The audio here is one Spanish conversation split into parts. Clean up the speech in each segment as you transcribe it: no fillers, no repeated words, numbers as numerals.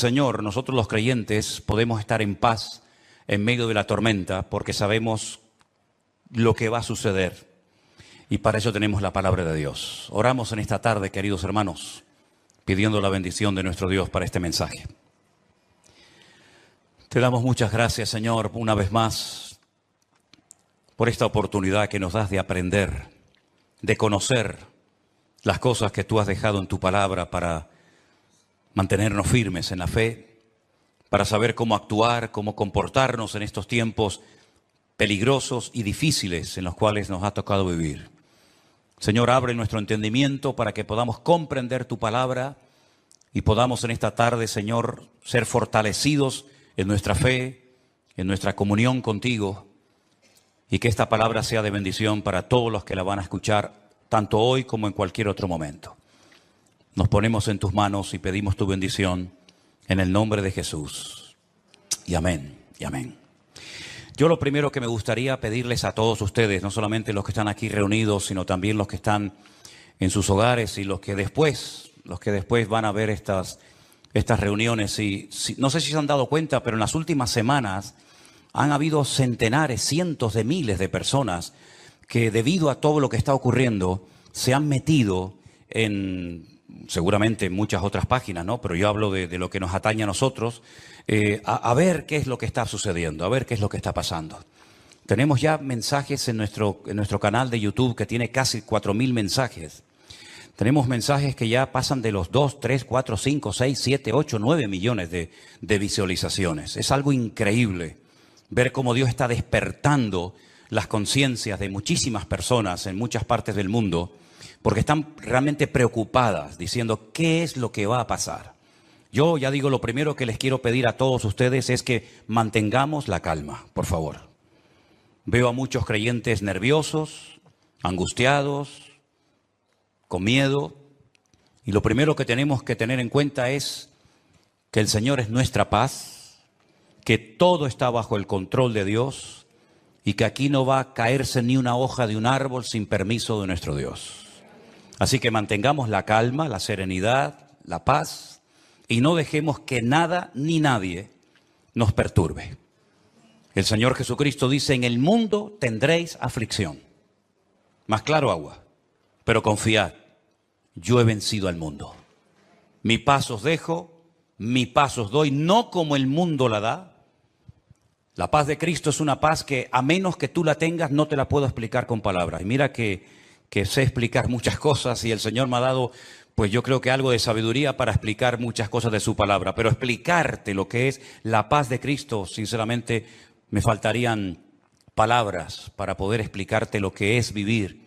Señor, nosotros los creyentes podemos estar en paz en medio de la tormenta porque sabemos lo que va a suceder. Y para eso tenemos la palabra de Dios. Oramos en esta tarde, queridos hermanos, pidiendo la bendición de nuestro Dios para este mensaje. Te damos muchas gracias, Señor, una vez más, por esta oportunidad que nos das de aprender, de conocer las cosas que tú has dejado en tu palabra para mantenernos firmes en la fe, para saber cómo actuar, cómo comportarnos en estos tiempos peligrosos y difíciles en los cuales nos ha tocado vivir. Señor, abre nuestro entendimiento para que podamos comprender tu palabra y podamos en esta tarde, Señor, ser fortalecidos en nuestra fe, en nuestra comunión contigo, y que esta palabra sea de bendición para todos los que la van a escuchar, tanto hoy como en cualquier otro momento. Nos ponemos en tus manos y pedimos tu bendición en el nombre de Jesús. Y amén, y amén. Yo lo primero que me gustaría pedirles a todos ustedes, no solamente los que están aquí reunidos, sino también los que están en sus hogares y los que después van a ver estas reuniones. No sé si se han dado cuenta, pero en las últimas semanas han habido centenares, cientos de miles de personas que debido a todo lo que está ocurriendo se han metido en, seguramente en muchas otras páginas, ¿no? Pero yo hablo de lo que nos atañe a nosotros, a ver qué es lo que está sucediendo, a ver qué es lo que está pasando. Tenemos ya mensajes en nuestro canal de YouTube que tiene casi 4.000 mensajes. Tenemos mensajes que ya pasan de los 2, 3, 4, 5, 6, 7, 8, 9 millones de visualizaciones. Es algo increíble ver cómo Dios está despertando las conciencias de muchísimas personas en muchas partes del mundo, porque están realmente preocupadas, diciendo qué es lo que va a pasar. Yo ya digo, lo primero que les quiero pedir a todos ustedes es que mantengamos la calma, por favor. Veo a muchos creyentes nerviosos, angustiados, con miedo, y lo primero que tenemos que tener en cuenta es que el Señor es nuestra paz, que todo está bajo el control de Dios y que aquí no va a caerse ni una hoja de un árbol sin permiso de nuestro Dios. Así que mantengamos la calma, la serenidad, la paz y no dejemos que nada ni nadie nos perturbe. El Señor Jesucristo dice: en el mundo tendréis aflicción. Más claro agua, pero confiad, yo he vencido al mundo. Mi paz os dejo, mi paz os doy, no como el mundo la da. La paz de Cristo es una paz que a menos que tú la tengas no te la puedo explicar con palabras. Y mira que sé explicar muchas cosas y el Señor me ha dado, pues yo creo que algo de sabiduría para explicar muchas cosas de su palabra. Pero explicarte lo que es la paz de Cristo, sinceramente me faltarían palabras para poder explicarte lo que es vivir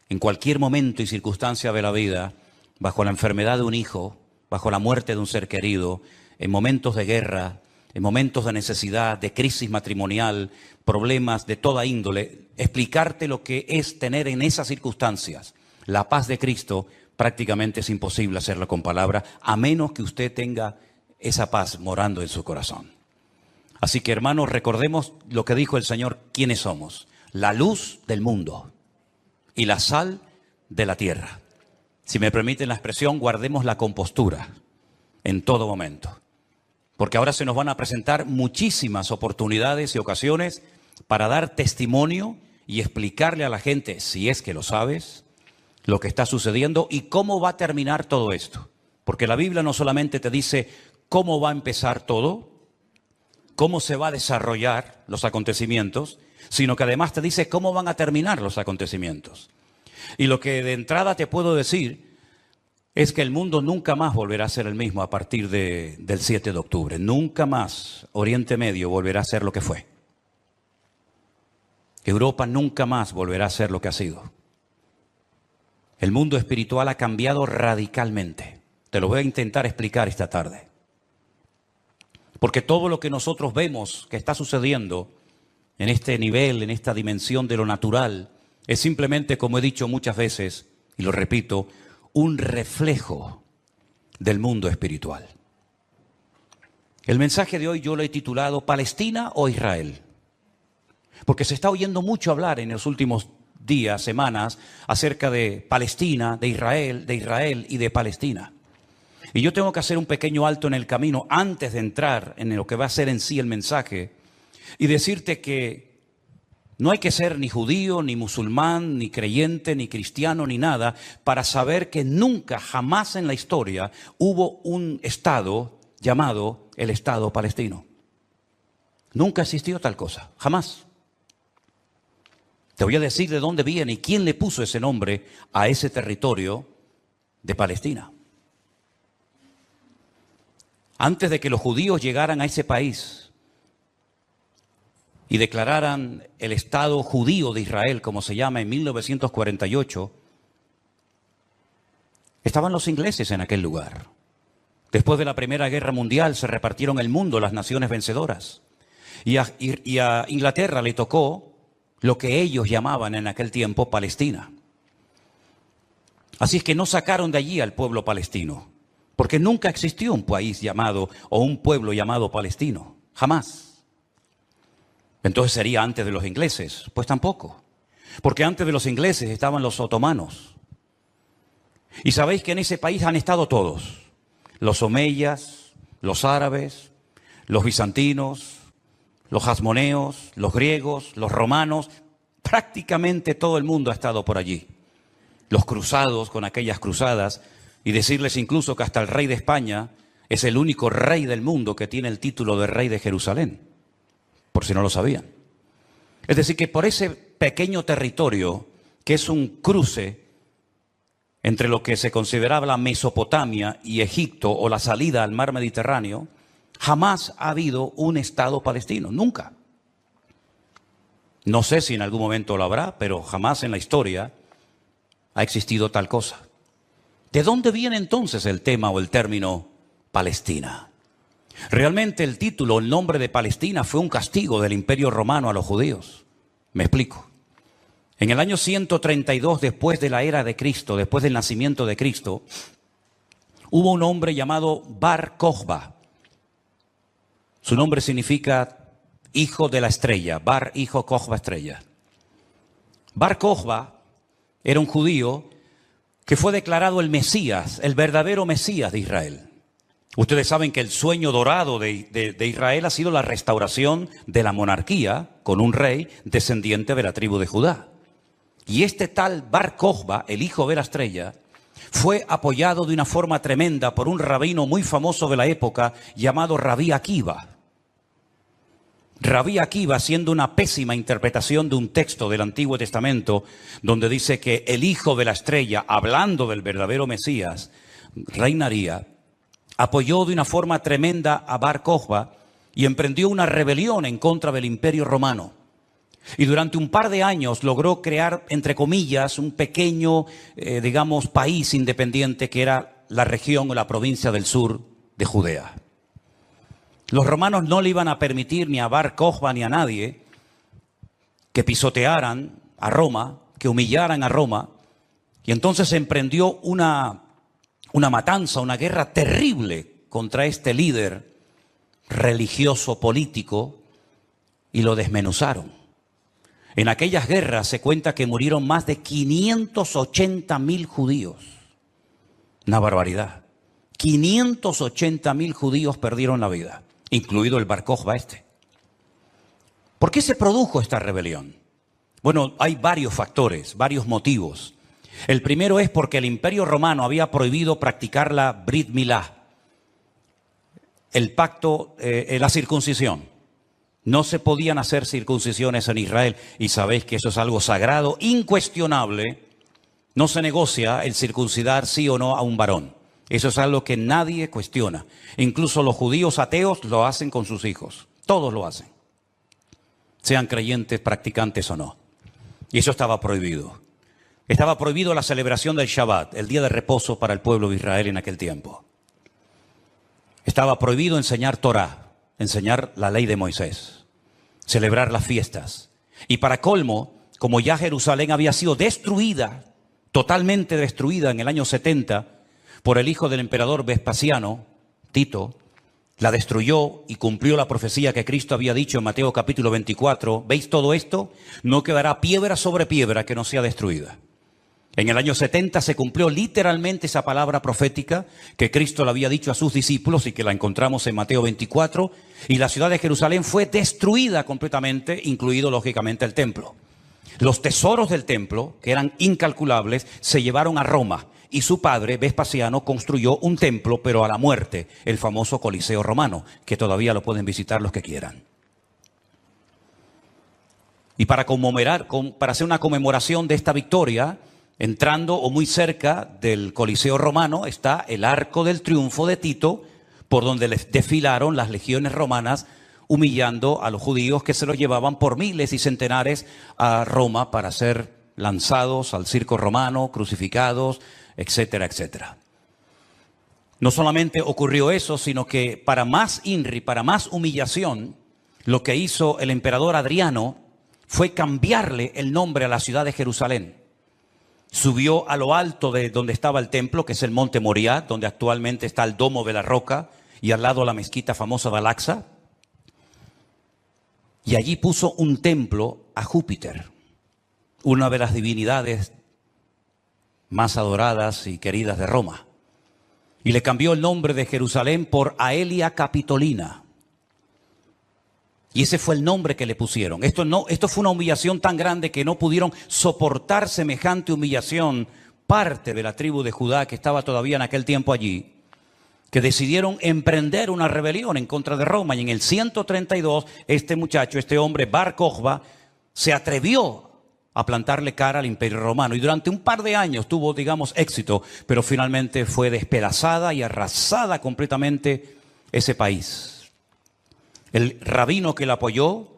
en cualquier momento y circunstancia de la vida, bajo la enfermedad de un hijo, bajo la muerte de un ser querido, en momentos de guerra, en momentos de necesidad, de crisis matrimonial, problemas de toda índole. Explicarte lo que es tener en esas circunstancias la paz de Cristo prácticamente es imposible hacerlo con palabras, a menos que usted tenga esa paz morando en su corazón. Así que, hermanos, recordemos lo que dijo el Señor: ¿quiénes somos? La luz del mundo y la sal de la tierra. Si me permiten la expresión, guardemos la compostura en todo momento. Porque ahora se nos van a presentar muchísimas oportunidades y ocasiones para dar testimonio y explicarle a la gente, si es que lo sabes, lo que está sucediendo y cómo va a terminar todo esto. Porque la Biblia no solamente te dice cómo va a empezar todo, cómo se va a desarrollar los acontecimientos, sino que además te dice cómo van a terminar los acontecimientos. Y lo que de entrada te puedo decir es que el mundo nunca más volverá a ser el mismo a partir del 7 de octubre. Nunca más Oriente Medio volverá a ser lo que fue. Europa nunca más volverá a ser lo que ha sido. El mundo espiritual ha cambiado radicalmente. Te lo voy a intentar explicar esta tarde. Porque todo lo que nosotros vemos que está sucediendo en este nivel, en esta dimensión de lo natural, es simplemente, como he dicho muchas veces, y lo repito, un reflejo del mundo espiritual. El mensaje de hoy yo lo he titulado ¿Palestina o Israel? Porque se está oyendo mucho hablar en los últimos días, semanas, acerca de Palestina, de Israel y de Palestina. Y yo tengo que hacer un pequeño alto en el camino antes de entrar en lo que va a ser en sí el mensaje y decirte que no hay que ser ni judío, ni musulmán, ni creyente, ni cristiano, ni nada para saber que nunca, jamás en la historia hubo un Estado llamado el Estado palestino. Nunca existió tal cosa, jamás. Te voy a decir de dónde viene y quién le puso ese nombre a ese territorio de Palestina. Antes de que los judíos llegaran a ese país y declararan el Estado judío de Israel, como se llama, en 1948, estaban los ingleses en aquel lugar. Después de la Primera Guerra Mundial se repartieron el mundo las naciones vencedoras. Y a Inglaterra le tocó lo que ellos llamaban en aquel tiempo Palestina. Así es que no sacaron de allí al pueblo palestino, porque nunca existió un país llamado o un pueblo llamado palestino, jamás. Entonces sería antes de los ingleses, pues tampoco, porque antes de los ingleses estaban los otomanos. Y sabéis que en ese país han estado todos, los omeyas, los árabes, los bizantinos, los hasmoneos, los griegos, los romanos, prácticamente todo el mundo ha estado por allí. Los cruzados con aquellas cruzadas, y decirles incluso que hasta el rey de España es el único rey del mundo que tiene el título de rey de Jerusalén, por si no lo sabían. Es decir, que por ese pequeño territorio, que es un cruce entre lo que se consideraba la Mesopotamia y Egipto o la salida al mar Mediterráneo, jamás ha habido un Estado palestino, nunca. No sé si en algún momento lo habrá, pero jamás en la historia ha existido tal cosa. ¿De dónde viene entonces el tema o el término Palestina? Realmente el título, el nombre de Palestina fue un castigo del Imperio Romano a los judíos. Me explico. En el año 132 después de la era de Cristo, después del nacimiento de Cristo, hubo un hombre llamado Bar Kokhba. Su nombre significa hijo de la estrella, Bar, hijo, Kokhba, estrella. Bar Kokhba era un judío que fue declarado el Mesías, el verdadero Mesías de Israel. Ustedes saben que el sueño dorado de Israel ha sido la restauración de la monarquía con un rey descendiente de la tribu de Judá. Y este tal Bar Kokhba, el hijo de la estrella, fue apoyado de una forma tremenda por un rabino muy famoso de la época llamado Rabí Akiva. Rabí Akiva, haciendo una pésima interpretación de un texto del Antiguo Testamento, donde dice que el hijo de la estrella, hablando del verdadero Mesías, reinaría, apoyó de una forma tremenda a Bar Kokhba y emprendió una rebelión en contra del Imperio Romano. Y durante un par de años logró crear, entre comillas, un pequeño, país independiente que era la región o la provincia del sur de Judea. Los romanos no le iban a permitir ni a Bar Kokhba ni a nadie que pisotearan a Roma, que humillaran a Roma. Y entonces se emprendió una matanza, una guerra terrible contra este líder religioso político y lo desmenuzaron. En aquellas guerras se cuenta que murieron más de 580.000 judíos. Una barbaridad. 580.000 judíos perdieron la vida, incluido el Bar Kokhba este. ¿Por qué se produjo esta rebelión? Bueno, hay varios factores, varios motivos. El primero es porque el Imperio Romano había prohibido practicar la Brit Milá, el pacto, la circuncisión. No se podían hacer circuncisiones en Israel y sabéis que eso es algo sagrado, incuestionable. No se negocia el circuncidar sí o no a un varón. Eso es algo que nadie cuestiona. Incluso los judíos ateos lo hacen con sus hijos. Todos lo hacen. Sean creyentes, practicantes o no. Y eso estaba prohibido. Estaba prohibido la celebración del Shabbat, el día de reposo para el pueblo de Israel en aquel tiempo. Estaba prohibido enseñar Torah, enseñar la ley de Moisés, celebrar las fiestas. Y para colmo, como ya Jerusalén había sido destruida, totalmente destruida en el año 70, por el hijo del emperador Vespasiano, Tito, la destruyó y cumplió la profecía que Cristo había dicho en Mateo capítulo 24. ¿Veis todo esto? No quedará piedra sobre piedra que no sea destruida. En el año 70 se cumplió literalmente esa palabra profética que Cristo le había dicho a sus discípulos y que la encontramos en Mateo 24. Y la ciudad de Jerusalén fue destruida completamente, incluido lógicamente el templo. Los tesoros del templo, que eran incalculables, se llevaron a Roma. Y su padre, Vespasiano, construyó un templo, pero a la muerte, el famoso Coliseo romano, que todavía lo pueden visitar los que quieran. Y para hacer una conmemoración de esta victoria, entrando o muy cerca del Coliseo romano está el Arco del Triunfo de Tito, por donde les desfilaron las legiones romanas, humillando a los judíos que se los llevaban por miles y centenares a Roma para ser lanzados al circo romano, crucificados, etcétera, etcétera. No solamente ocurrió eso, sino que para más INRI, para más humillación, lo que hizo el emperador Adriano fue cambiarle el nombre a la ciudad de Jerusalén. Subió a lo alto de donde estaba el templo, que es el monte Moriah, donde actualmente está el Domo de la Roca, y al lado la mezquita famosa de Al-Aqsa. Y allí puso un templo a Júpiter, una de las divinidades más adoradas y queridas de Roma. Y le cambió el nombre de Jerusalén por Aelia Capitolina. Y ese fue el nombre que le pusieron. Esto fue una humillación tan grande que no pudieron soportar semejante humillación parte de la tribu de Judá que estaba todavía en aquel tiempo allí, que decidieron emprender una rebelión en contra de Roma. Y en el 132, este hombre, Bar Kokhba, se atrevió a plantarle cara al Imperio Romano. Y durante un par de años tuvo, éxito, pero finalmente fue despedazada y arrasada completamente ese país. El rabino que la apoyó,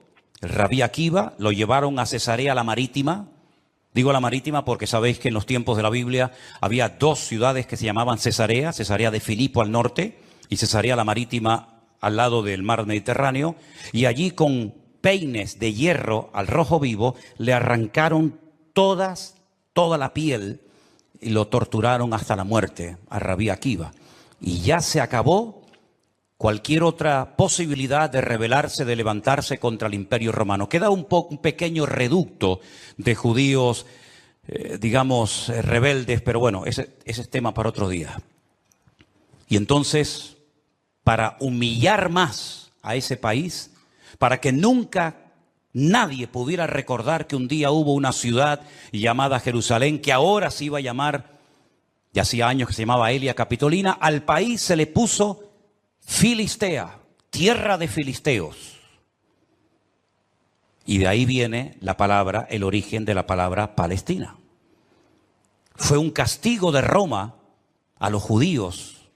el rabí Akiva, lo llevaron a Cesarea la Marítima. Digo la Marítima porque sabéis que en los tiempos de la Biblia había dos ciudades que se llamaban Cesarea, Cesarea de Filipo al norte y Cesarea la Marítima al lado del mar Mediterráneo. Y allí con peines de hierro al rojo vivo le arrancaron toda la piel y lo torturaron hasta la muerte a rabí Akiva. Y ya se acabó cualquier otra posibilidad de rebelarse, de levantarse contra el Imperio Romano. Queda un pequeño reducto de judíos, rebeldes, pero bueno, ese es tema para otro día. Y entonces, para humillar más a ese país, para que nunca nadie pudiera recordar que un día hubo una ciudad llamada Jerusalén, que ahora se iba a llamar, ya hacía años que se llamaba Aelia Capitolina, al país se le puso Filistea, tierra de filisteos. Y de ahí viene el origen de la palabra Palestina. Fue un castigo de Roma a los judíos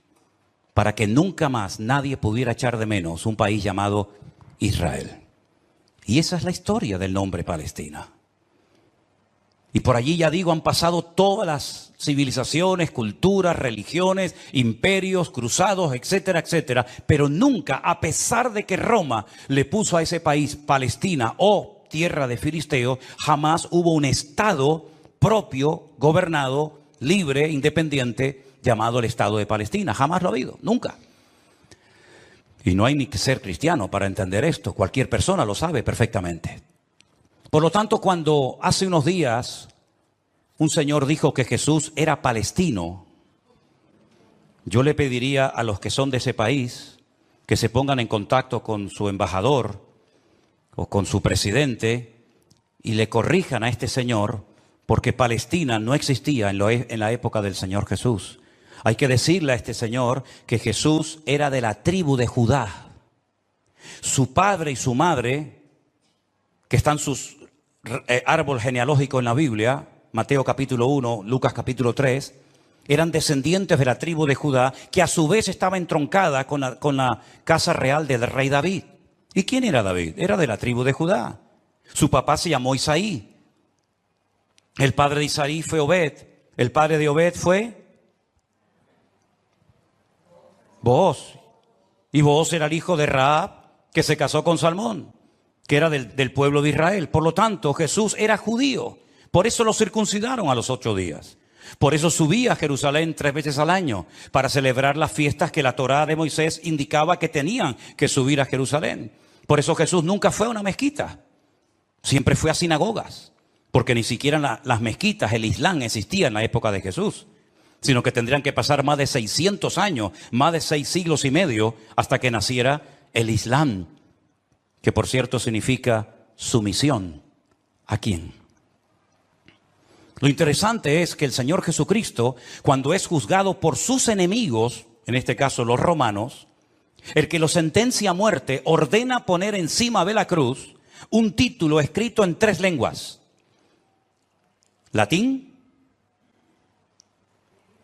para que nunca más nadie pudiera echar de menos un país llamado Israel. Y esa es la historia del nombre Palestina. Y por allí, ya digo, han pasado todas las civilizaciones, culturas, religiones, imperios, cruzados, etcétera, etcétera. Pero nunca, a pesar de que Roma le puso a ese país Palestina o tierra de filisteos, jamás hubo un estado propio, gobernado, libre, independiente, llamado el Estado de Palestina. Jamás lo ha habido, nunca. Y no hay ni que ser cristiano para entender esto. Cualquier persona lo sabe perfectamente. Por lo tanto, cuando hace unos días un señor dijo que Jesús era palestino, yo le pediría a los que son de ese país que se pongan en contacto con su embajador o con su presidente y le corrijan a este señor, porque Palestina no existía en la época del Señor Jesús. Hay que decirle a este señor que Jesús era de la tribu de Judá. Su padre y su madre, que están sus árbol genealógico en la Biblia, Mateo capítulo 1, Lucas capítulo 3, eran descendientes de la tribu de Judá, que a su vez estaba entroncada con la casa real del rey David. ¿Y quién era David? Era de la tribu de Judá. Su papá se llamó Isaí. El padre de Isaí fue Obed. El padre de Obed fue Booz. Y Booz era el hijo de Rahab, que se casó con Salmón, que era del pueblo de Israel. Por lo tanto, Jesús era judío. Por eso lo circuncidaron a los 8 días. Por eso subía a Jerusalén 3 veces al año, para celebrar las fiestas que la Torá de Moisés indicaba que tenían que subir a Jerusalén. Por eso Jesús nunca fue a una mezquita, siempre fue a sinagogas, porque ni siquiera las mezquitas, el Islam existía en la época de Jesús, sino que tendrían que pasar más de 600 años, más de 6 siglos y medio, hasta que naciera el Islam, que por cierto significa sumisión. ¿A quién? Lo interesante es que el Señor Jesucristo, cuando es juzgado por sus enemigos, en este caso los romanos, el que lo sentencia a muerte ordena poner encima de la cruz un título escrito en 3 lenguas: latín,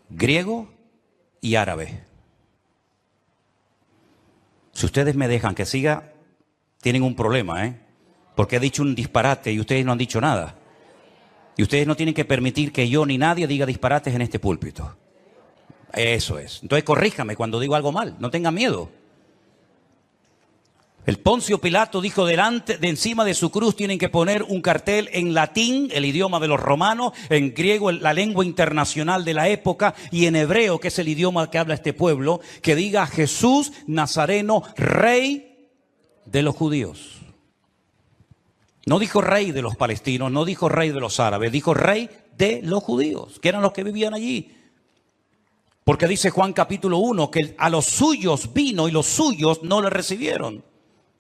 griego y árabe. Si ustedes me dejan que siga, tienen un problema, porque he dicho un disparate y ustedes no han dicho nada. Y ustedes no tienen que permitir que yo ni nadie diga disparates en este púlpito. Eso es. Entonces corríjame cuando digo algo mal, no tengan miedo. El Poncio Pilato dijo de encima de su cruz tienen que poner un cartel en latín, el idioma de los romanos, en griego, la lengua internacional de la época, y en hebreo, que es el idioma que habla este pueblo, que diga Jesús Nazareno, Rey de los judíos. No dijo rey de los palestinos, no dijo rey de los árabes, dijo rey de los judíos, que eran los que vivían allí. Porque dice Juan capítulo 1 que a los suyos vino y los suyos no le recibieron.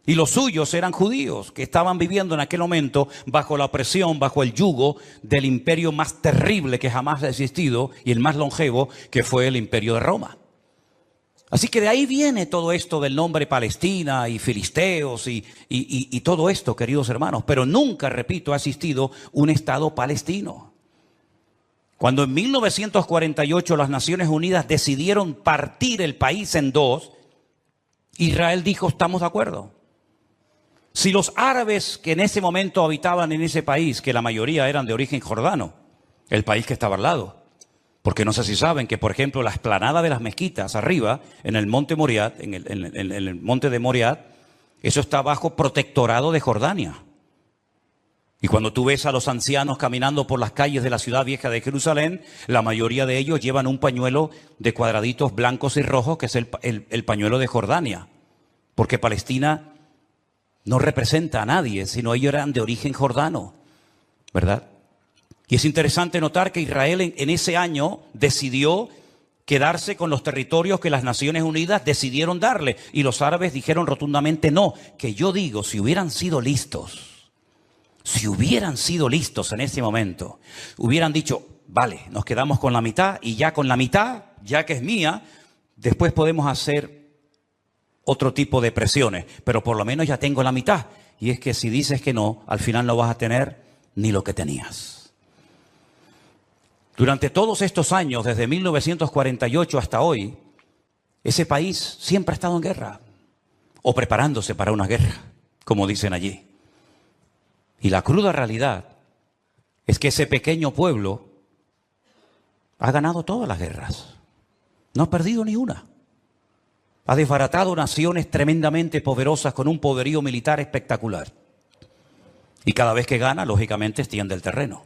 Y los suyos eran judíos que estaban viviendo en aquel momento bajo la opresión, bajo el yugo del imperio más terrible que jamás ha existido y el más longevo, que fue el imperio de Roma. Así que de ahí viene todo esto del nombre Palestina y filisteos y todo esto, queridos hermanos. Pero nunca, repito, ha existido un Estado palestino. Cuando en 1948 las Naciones Unidas decidieron partir el país en 2, Israel dijo, estamos de acuerdo. Si los árabes que en ese momento habitaban en ese país, que la mayoría eran de origen jordano, el país que estaba al lado, porque no sé si saben que, por ejemplo, la explanada de las mezquitas arriba, en el monte Moriat, en el monte de Moriat, eso está bajo protectorado de Jordania. Y cuando tú ves a los ancianos caminando por las calles de la ciudad vieja de Jerusalén, la mayoría de ellos llevan un pañuelo de cuadraditos blancos y rojos, que es el pañuelo de Jordania. Porque Palestina no representa a nadie, sino ellos eran de origen jordano, ¿verdad? Y es interesante notar que Israel en ese año decidió quedarse con los territorios que las Naciones Unidas decidieron darle. Y los árabes dijeron rotundamente no, que yo digo, si hubieran sido listos en ese momento, hubieran dicho, vale, nos quedamos con la mitad y ya con la mitad, ya que es mía, después podemos hacer otro tipo de presiones, pero por lo menos ya tengo la mitad. Y es que si dices que no, al final no vas a tener ni lo que tenías. Durante todos estos años, desde 1948 hasta hoy, ese país siempre ha estado en guerra, o preparándose para una guerra, como dicen allí. Y la cruda realidad es que ese pequeño pueblo ha ganado todas las guerras, no ha perdido ni una. Ha desbaratado naciones tremendamente poderosas con un poderío militar espectacular. Y cada vez que gana, lógicamente, extiende el terreno.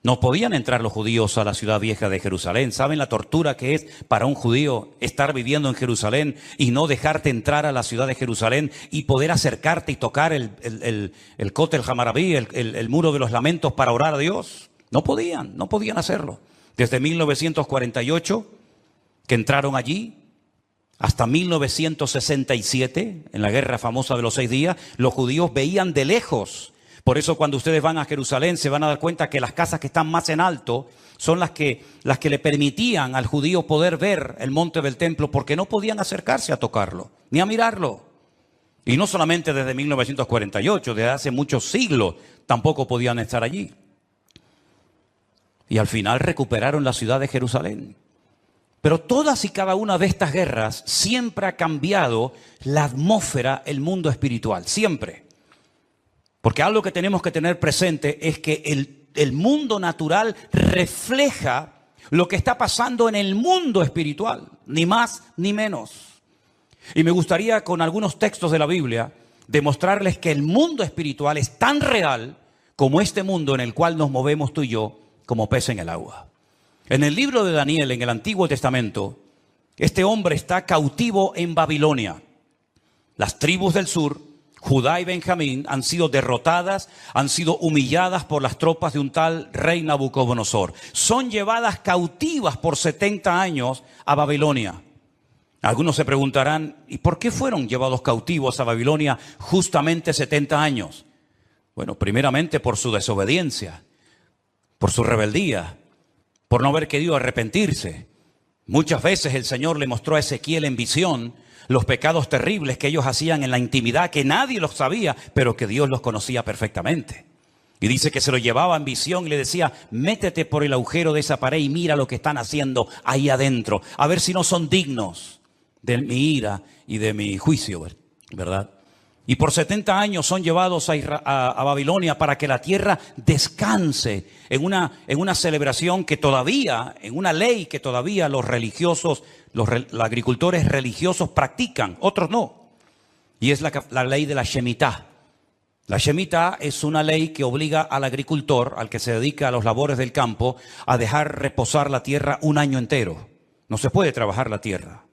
No podían entrar los judíos a la ciudad vieja de Jerusalén. ¿Saben la tortura que es para un judío estar viviendo en Jerusalén y no dejarte entrar a la ciudad de Jerusalén y poder acercarte y tocar el Kotel Hamarabí, el muro de los lamentos para orar a Dios? No podían hacerlo. Desde 1948, que entraron allí, hasta 1967, en la guerra famosa de los 6 días, los judíos veían de lejos. Por eso cuando ustedes van a Jerusalén se van a dar cuenta que las casas que están más en alto son las que le permitían al judío poder ver el monte del templo, porque no podían acercarse a tocarlo, ni a mirarlo. Y no solamente desde 1948, desde hace muchos siglos tampoco podían estar allí. Y al final recuperaron la ciudad de Jerusalén. Pero todas y cada una de estas guerras siempre ha cambiado la atmósfera, el mundo espiritual, siempre. Porque algo que tenemos que tener presente es que el mundo natural refleja lo que está pasando en el mundo espiritual, ni más ni menos. Y me gustaría con algunos textos de la Biblia demostrarles que el mundo espiritual es tan real como este mundo en el cual nos movemos tú y yo como pez en el agua. En el libro de Daniel, en el Antiguo Testamento, este hombre está cautivo en Babilonia. Las tribus del sur, Judá y Benjamín han sido derrotadas, han sido humilladas por las tropas de un tal rey Nabucodonosor. Son llevadas cautivas por 70 años a Babilonia. Algunos se preguntarán, ¿y por qué fueron llevados cautivos a Babilonia justamente 70 años? Bueno, primeramente por su desobediencia, por su rebeldía, por no haber querido arrepentirse. Muchas veces el Señor le mostró a Ezequiel en visión los pecados terribles que ellos hacían en la intimidad, que nadie los sabía, pero que Dios los conocía perfectamente. Y dice que se lo llevaba en visión y le decía, métete por el agujero de esa pared y mira lo que están haciendo ahí adentro, a ver si no son dignos de mi ira y de mi juicio, ¿verdad? Y por 70 años son llevados a Babilonia para que la tierra descanse en una celebración que todavía, en una ley que todavía los religiosos, los agricultores religiosos practican, otros no. Y es la ley de la Shemitah. La Shemitah es una ley que obliga al agricultor, al que se dedica a los labores del campo, a dejar reposar la tierra un año entero. No se puede trabajar la tierra.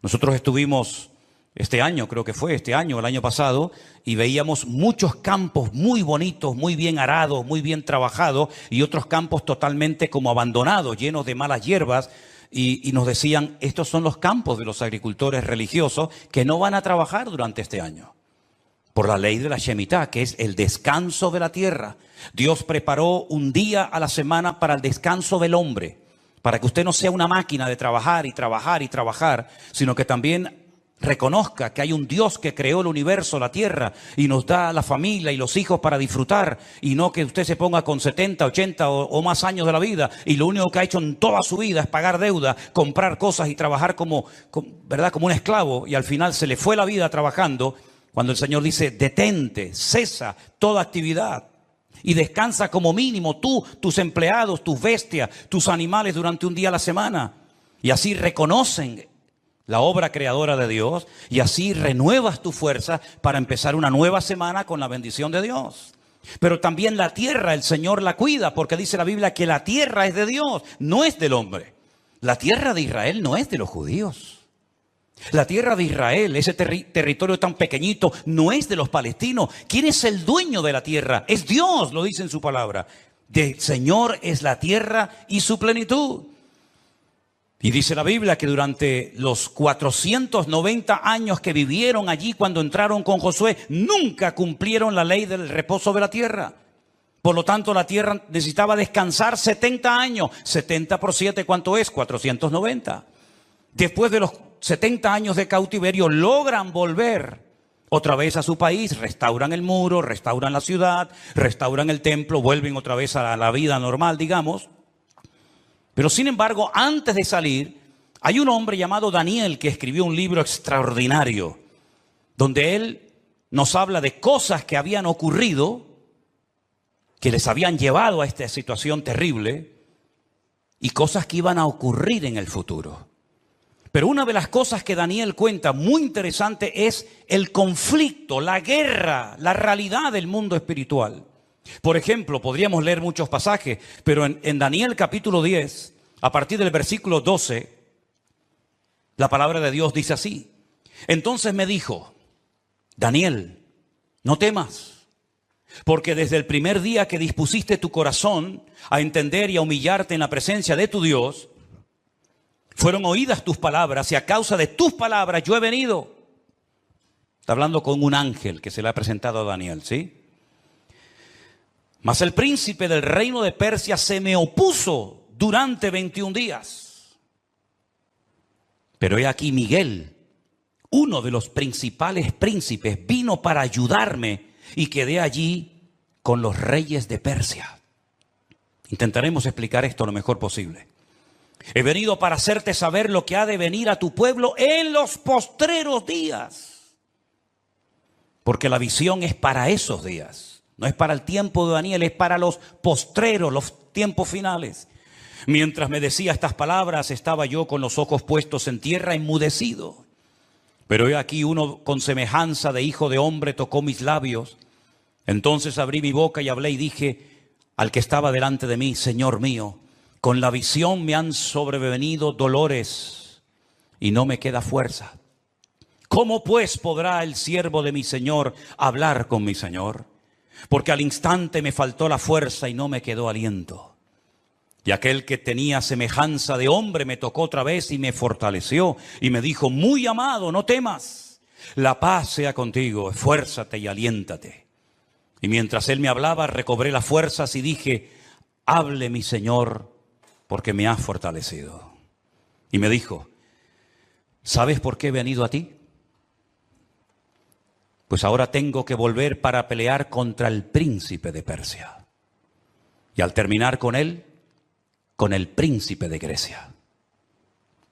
Nosotros estuvimos este año, creo que fue este año, el año pasado, y veíamos muchos campos muy bonitos, muy bien arados, muy bien trabajados, y otros campos totalmente como abandonados, llenos de malas hierbas, y nos decían, estos son los campos de los agricultores religiosos que no van a trabajar durante este año. Por la ley de la Shemitah, que es el descanso de la tierra. Dios preparó un día a la semana para el descanso del hombre, para que usted no sea una máquina de trabajar y trabajar y trabajar, sino que también reconozca que hay un Dios que creó el universo, la tierra, y nos da la familia y los hijos para disfrutar, y no que usted se ponga con 70, 80 o más años de la vida, y lo único que ha hecho en toda su vida es pagar deuda, comprar cosas y trabajar ¿verdad? Como un esclavo, y al final se le fue la vida trabajando, cuando el Señor dice, detente, cesa toda actividad. Y descansa como mínimo tú, tus empleados, tus bestias, tus animales durante un día a la semana. Y así reconocen la obra creadora de Dios y así renuevas tu fuerza para empezar una nueva semana con la bendición de Dios. Pero también la tierra, el Señor la cuida, porque dice la Biblia que la tierra es de Dios, no es del hombre. La tierra de Israel no es de los judíos. La tierra de Israel, ese territorio tan pequeñito, no es de los palestinos. ¿Quién es el dueño de la tierra? Es Dios, lo dice en su palabra. Del Señor es la tierra y su plenitud. Y dice la Biblia que durante los 490 años que vivieron allí cuando entraron con Josué, nunca cumplieron la ley del reposo de la tierra. Por lo tanto, la tierra necesitaba descansar 70 años. 70 por 7, ¿cuánto es? 490. Después de los 70 años de cautiverio, logran volver otra vez a su país, restauran el muro, restauran la ciudad, restauran el templo, vuelven otra vez a la vida normal, digamos. Pero sin embargo, antes de salir, hay un hombre llamado Daniel que escribió un libro extraordinario, donde él nos habla de cosas que habían ocurrido, que les habían llevado a esta situación terrible, y cosas que iban a ocurrir en el futuro. Pero una de las cosas que Daniel cuenta muy interesante es el conflicto, la guerra, la realidad del mundo espiritual. Por ejemplo, podríamos leer muchos pasajes, pero en Daniel capítulo 10, a partir del versículo 12, la palabra de Dios dice así. Entonces me dijo, Daniel, no temas, porque desde el primer día que dispusiste tu corazón a entender y a humillarte en la presencia de tu Dios, fueron oídas tus palabras y a causa de tus palabras yo he venido. Está hablando con un ángel que se le ha presentado a Daniel, ¿sí? Mas el príncipe del reino de Persia se me opuso durante 21 días. Pero he aquí Miguel, uno de los principales príncipes, vino para ayudarme y quedé allí con los reyes de Persia. Intentaremos explicar esto lo mejor posible. He venido para hacerte saber lo que ha de venir a tu pueblo en los postreros días. Porque la visión es para esos días. No es para el tiempo de Daniel, es para los postreros, los tiempos finales. Mientras me decía estas palabras, estaba yo con los ojos puestos en tierra, enmudecido. Pero he aquí uno con semejanza de hijo de hombre tocó mis labios. Entonces abrí mi boca y hablé y dije al que estaba delante de mí, Señor mío, con la visión me han sobrevenido dolores y no me queda fuerza. ¿Cómo pues podrá el siervo de mi Señor hablar con mi Señor? Porque al instante me faltó la fuerza y no me quedó aliento. Y aquel que tenía semejanza de hombre me tocó otra vez y me fortaleció y me dijo: muy amado, no temas, la paz sea contigo, esfuérzate y aliéntate. Y mientras él me hablaba, recobré las fuerzas y dije: hable mi Señor, porque me has fortalecido. Y me dijo: ¿sabes por qué he venido a ti? Pues ahora tengo que volver para pelear contra el príncipe de Persia. Y al terminar con él, con el príncipe de Grecia,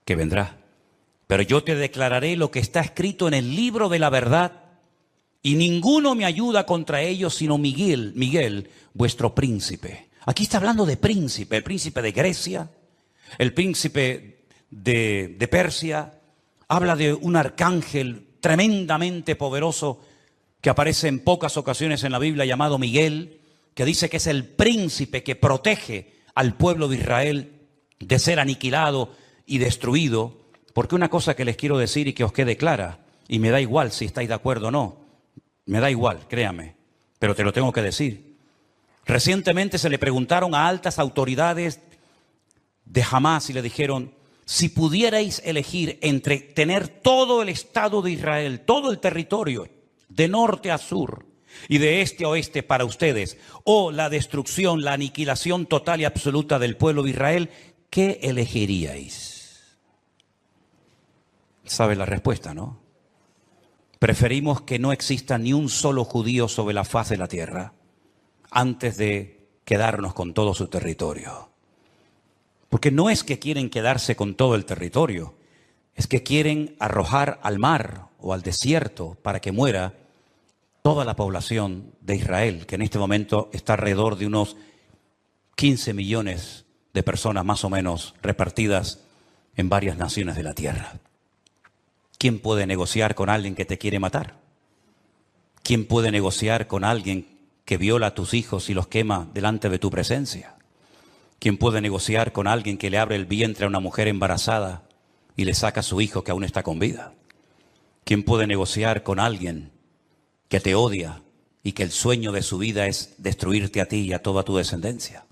que vendrá. Pero yo te declararé lo que está escrito en el libro de la verdad, y ninguno me ayuda contra ellos sino Miguel, vuestro príncipe. Aquí está hablando de príncipe, el príncipe de Grecia, el príncipe de Persia. Habla de un arcángel tremendamente poderoso que aparece en pocas ocasiones en la Biblia, llamado Miguel, que dice que es el príncipe que protege al pueblo de Israel de ser aniquilado y destruido. Porque una cosa que les quiero decir y que os quede clara, y me da igual si estáis de acuerdo o no, me da igual, créame, pero te lo tengo que decir. Recientemente se le preguntaron a altas autoridades de Hamás y le dijeron: si pudierais elegir entre tener todo el Estado de Israel, todo el territorio, de norte a sur y de este a oeste para ustedes, o la destrucción, la aniquilación total y absoluta del pueblo de Israel, ¿qué elegiríais? ¿Sabe la respuesta, no? Preferimos que no exista ni un solo judío sobre la faz de la tierra antes de quedarnos con todo su territorio. Porque no es que quieren quedarse con todo el territorio, es que quieren arrojar al mar o al desierto para que muera toda la población de Israel, que en este momento está alrededor de unos 15 millones de personas más o menos repartidas en varias naciones de la tierra. ¿Quién puede negociar con alguien que te quiere matar? ¿Quién puede negociar con alguien que viola a tus hijos y los quema delante de tu presencia? ¿Quién puede negociar con alguien que le abre el vientre a una mujer embarazada y le saca a su hijo que aún está con vida? ¿Quién puede negociar con alguien que te odia y que el sueño de su vida es destruirte a ti y a toda tu descendencia?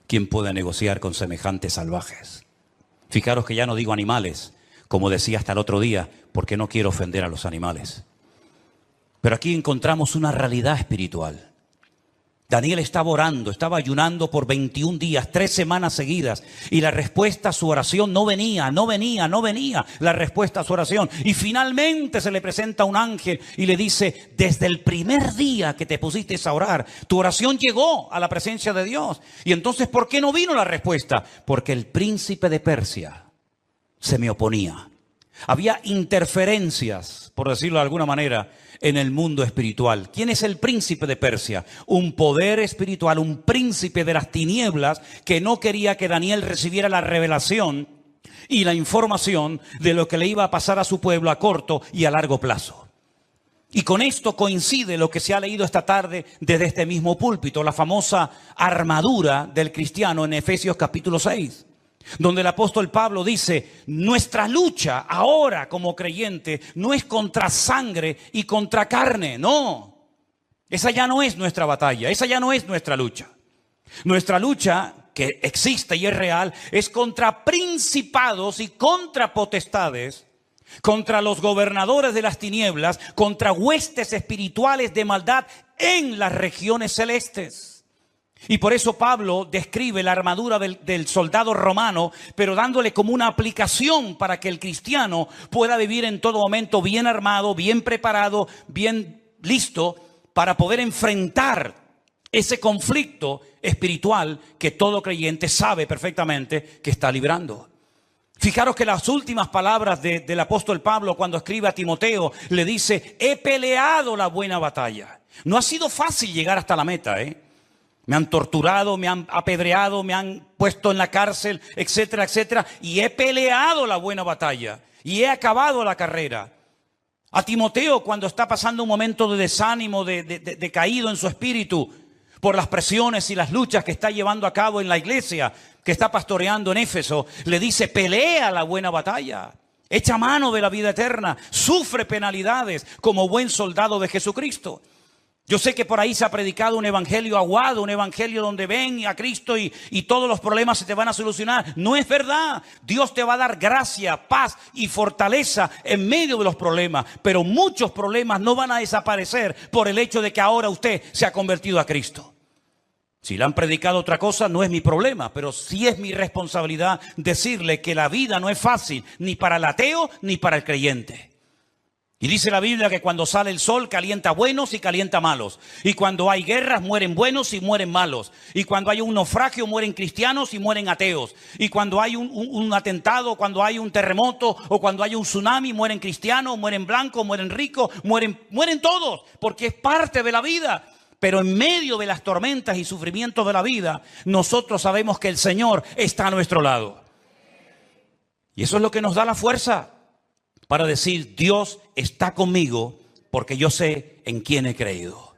¿Quién puede negociar con semejantes salvajes? Fijaros que ya no digo animales, como decía hasta el otro día, porque no quiero ofender a los animales. Pero aquí encontramos una realidad espiritual. Daniel estaba orando, estaba ayunando por 21 días, 3 semanas seguidas, y la respuesta a su oración no venía la respuesta a su oración. Y finalmente se le presenta un ángel y le dice: desde el primer día que te pusiste a orar, tu oración llegó a la presencia de Dios. Y entonces, ¿por qué no vino la respuesta? Porque el príncipe de Persia se me oponía. Había interferencias, por decirlo de alguna manera, en el mundo espiritual. ¿Quién es el príncipe de Persia? Un poder espiritual, un príncipe de las tinieblas que no quería que Daniel recibiera la revelación y la información de lo que le iba a pasar a su pueblo a corto y a largo plazo. Y con esto coincide lo que se ha leído esta tarde desde este mismo púlpito, la famosa armadura del cristiano en Efesios capítulo 6. Donde el apóstol Pablo dice: nuestra lucha ahora como creyente no es contra sangre y contra carne, no. Esa ya no es nuestra batalla, esa ya no es nuestra lucha. Nuestra lucha, que existe y es real, es contra principados y contra potestades, contra los gobernadores de las tinieblas, contra huestes espirituales de maldad en las regiones celestes. Y por eso Pablo describe la armadura del soldado romano, pero dándole como una aplicación para que el cristiano pueda vivir en todo momento bien armado, bien preparado, bien listo para poder enfrentar ese conflicto espiritual que todo creyente sabe perfectamente que está librando. Fijaros que las últimas palabras del apóstol Pablo cuando escribe a Timoteo le dice: he peleado la buena batalla. No ha sido fácil llegar hasta la meta, Me han torturado, me han apedreado, me han puesto en la cárcel, etcétera, etcétera. Y he peleado la buena batalla y he acabado la carrera. A Timoteo, cuando está pasando un momento de desánimo, de caído en su espíritu por las presiones y las luchas que está llevando a cabo en la iglesia que está pastoreando en Éfeso, le dice: pelea la buena batalla. echa mano de la vida eterna, sufre penalidades como buen soldado de Jesucristo. Yo sé que por ahí se ha predicado un evangelio aguado, un evangelio donde ven a Cristo y todos los problemas se te van a solucionar. No es verdad. Dios te va a dar gracia, paz y fortaleza en medio de los problemas. Pero muchos problemas no van a desaparecer por el hecho de que ahora usted se ha convertido a Cristo. Si le han predicado otra cosa, no es mi problema, pero sí es mi responsabilidad decirle que la vida no es fácil, ni para el ateo ni para el creyente. Y dice la Biblia que cuando sale el sol calienta buenos y calienta malos. Y cuando hay guerras mueren buenos y mueren malos. Y cuando hay un naufragio mueren cristianos y mueren ateos. Y cuando hay un atentado, cuando hay un terremoto o cuando hay un tsunami mueren cristianos, mueren blancos, mueren ricos, mueren todos. Porque es parte de la vida. Pero en medio de las tormentas y sufrimientos de la vida, nosotros sabemos que el Señor está a nuestro lado. Y eso es lo que nos da la fuerza para decir, Dios está conmigo porque yo sé en quién he creído.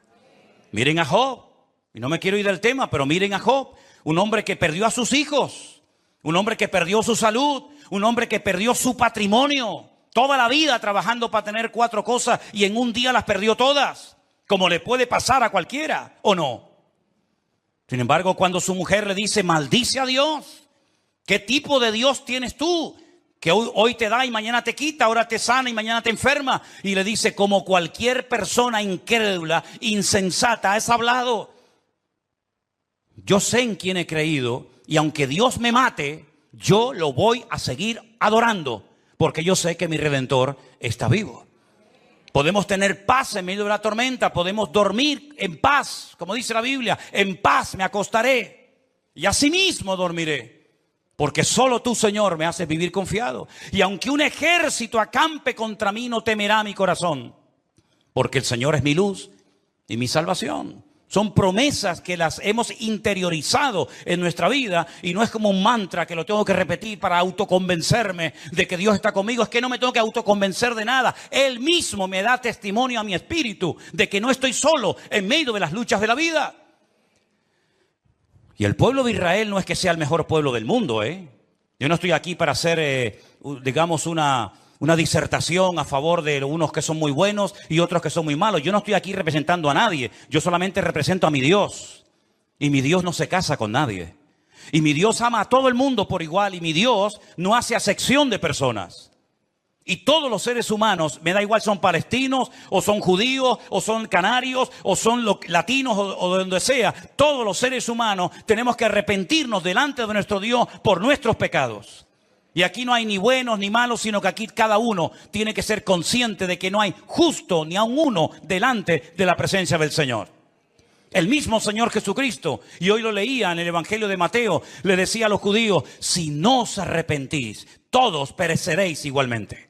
Miren a Job, y no me quiero ir del tema, pero miren a Job, un hombre que perdió a sus hijos, un hombre que perdió su salud, un hombre que perdió su patrimonio, toda la vida trabajando para tener 4 cosas y en un día las perdió todas, como le puede pasar a cualquiera, ¿o no? Sin embargo, cuando su mujer le dice, maldice a Dios, ¿qué tipo de Dios tienes tú? Que hoy te da y mañana te quita, ahora te sana y mañana te enferma. Y le dice, como cualquier persona incrédula, insensata, has hablado. Yo sé en quién he creído y aunque Dios me mate, yo lo voy a seguir adorando. Porque yo sé que mi Redentor está vivo. Podemos tener paz en medio de la tormenta, podemos dormir en paz, como dice la Biblia, en paz me acostaré y asimismo dormiré. Porque solo tú, Señor, me haces vivir confiado. Y aunque un ejército acampe contra mí, no temerá mi corazón. Porque el Señor es mi luz y mi salvación. Son promesas que las hemos interiorizado en nuestra vida. Y no es como un mantra que lo tengo que repetir para autoconvencerme de que Dios está conmigo. Es que no me tengo que autoconvencer de nada. Él mismo me da testimonio a mi espíritu de que no estoy solo en medio de las luchas de la vida. Y el pueblo de Israel no es que sea el mejor pueblo del mundo, ¿eh? Yo no estoy aquí para hacer, digamos, una disertación a favor de unos que son muy buenos y otros que son muy malos. Yo no estoy aquí representando a nadie. Yo solamente represento a mi Dios. Y mi Dios no se casa con nadie. Y mi Dios ama a todo el mundo por igual. Y mi Dios no hace acepción de personas. Y todos los seres humanos, me da igual son palestinos, o son judíos, o son canarios, o son latinos, o de donde sea. Todos los seres humanos tenemos que arrepentirnos delante de nuestro Dios por nuestros pecados. Y aquí no hay ni buenos ni malos, sino que aquí cada uno tiene que ser consciente de que no hay justo ni aun uno delante de la presencia del Señor. El mismo Señor Jesucristo, y hoy lo leía en el Evangelio de Mateo, le decía a los judíos, si no os arrepentís, todos pereceréis igualmente.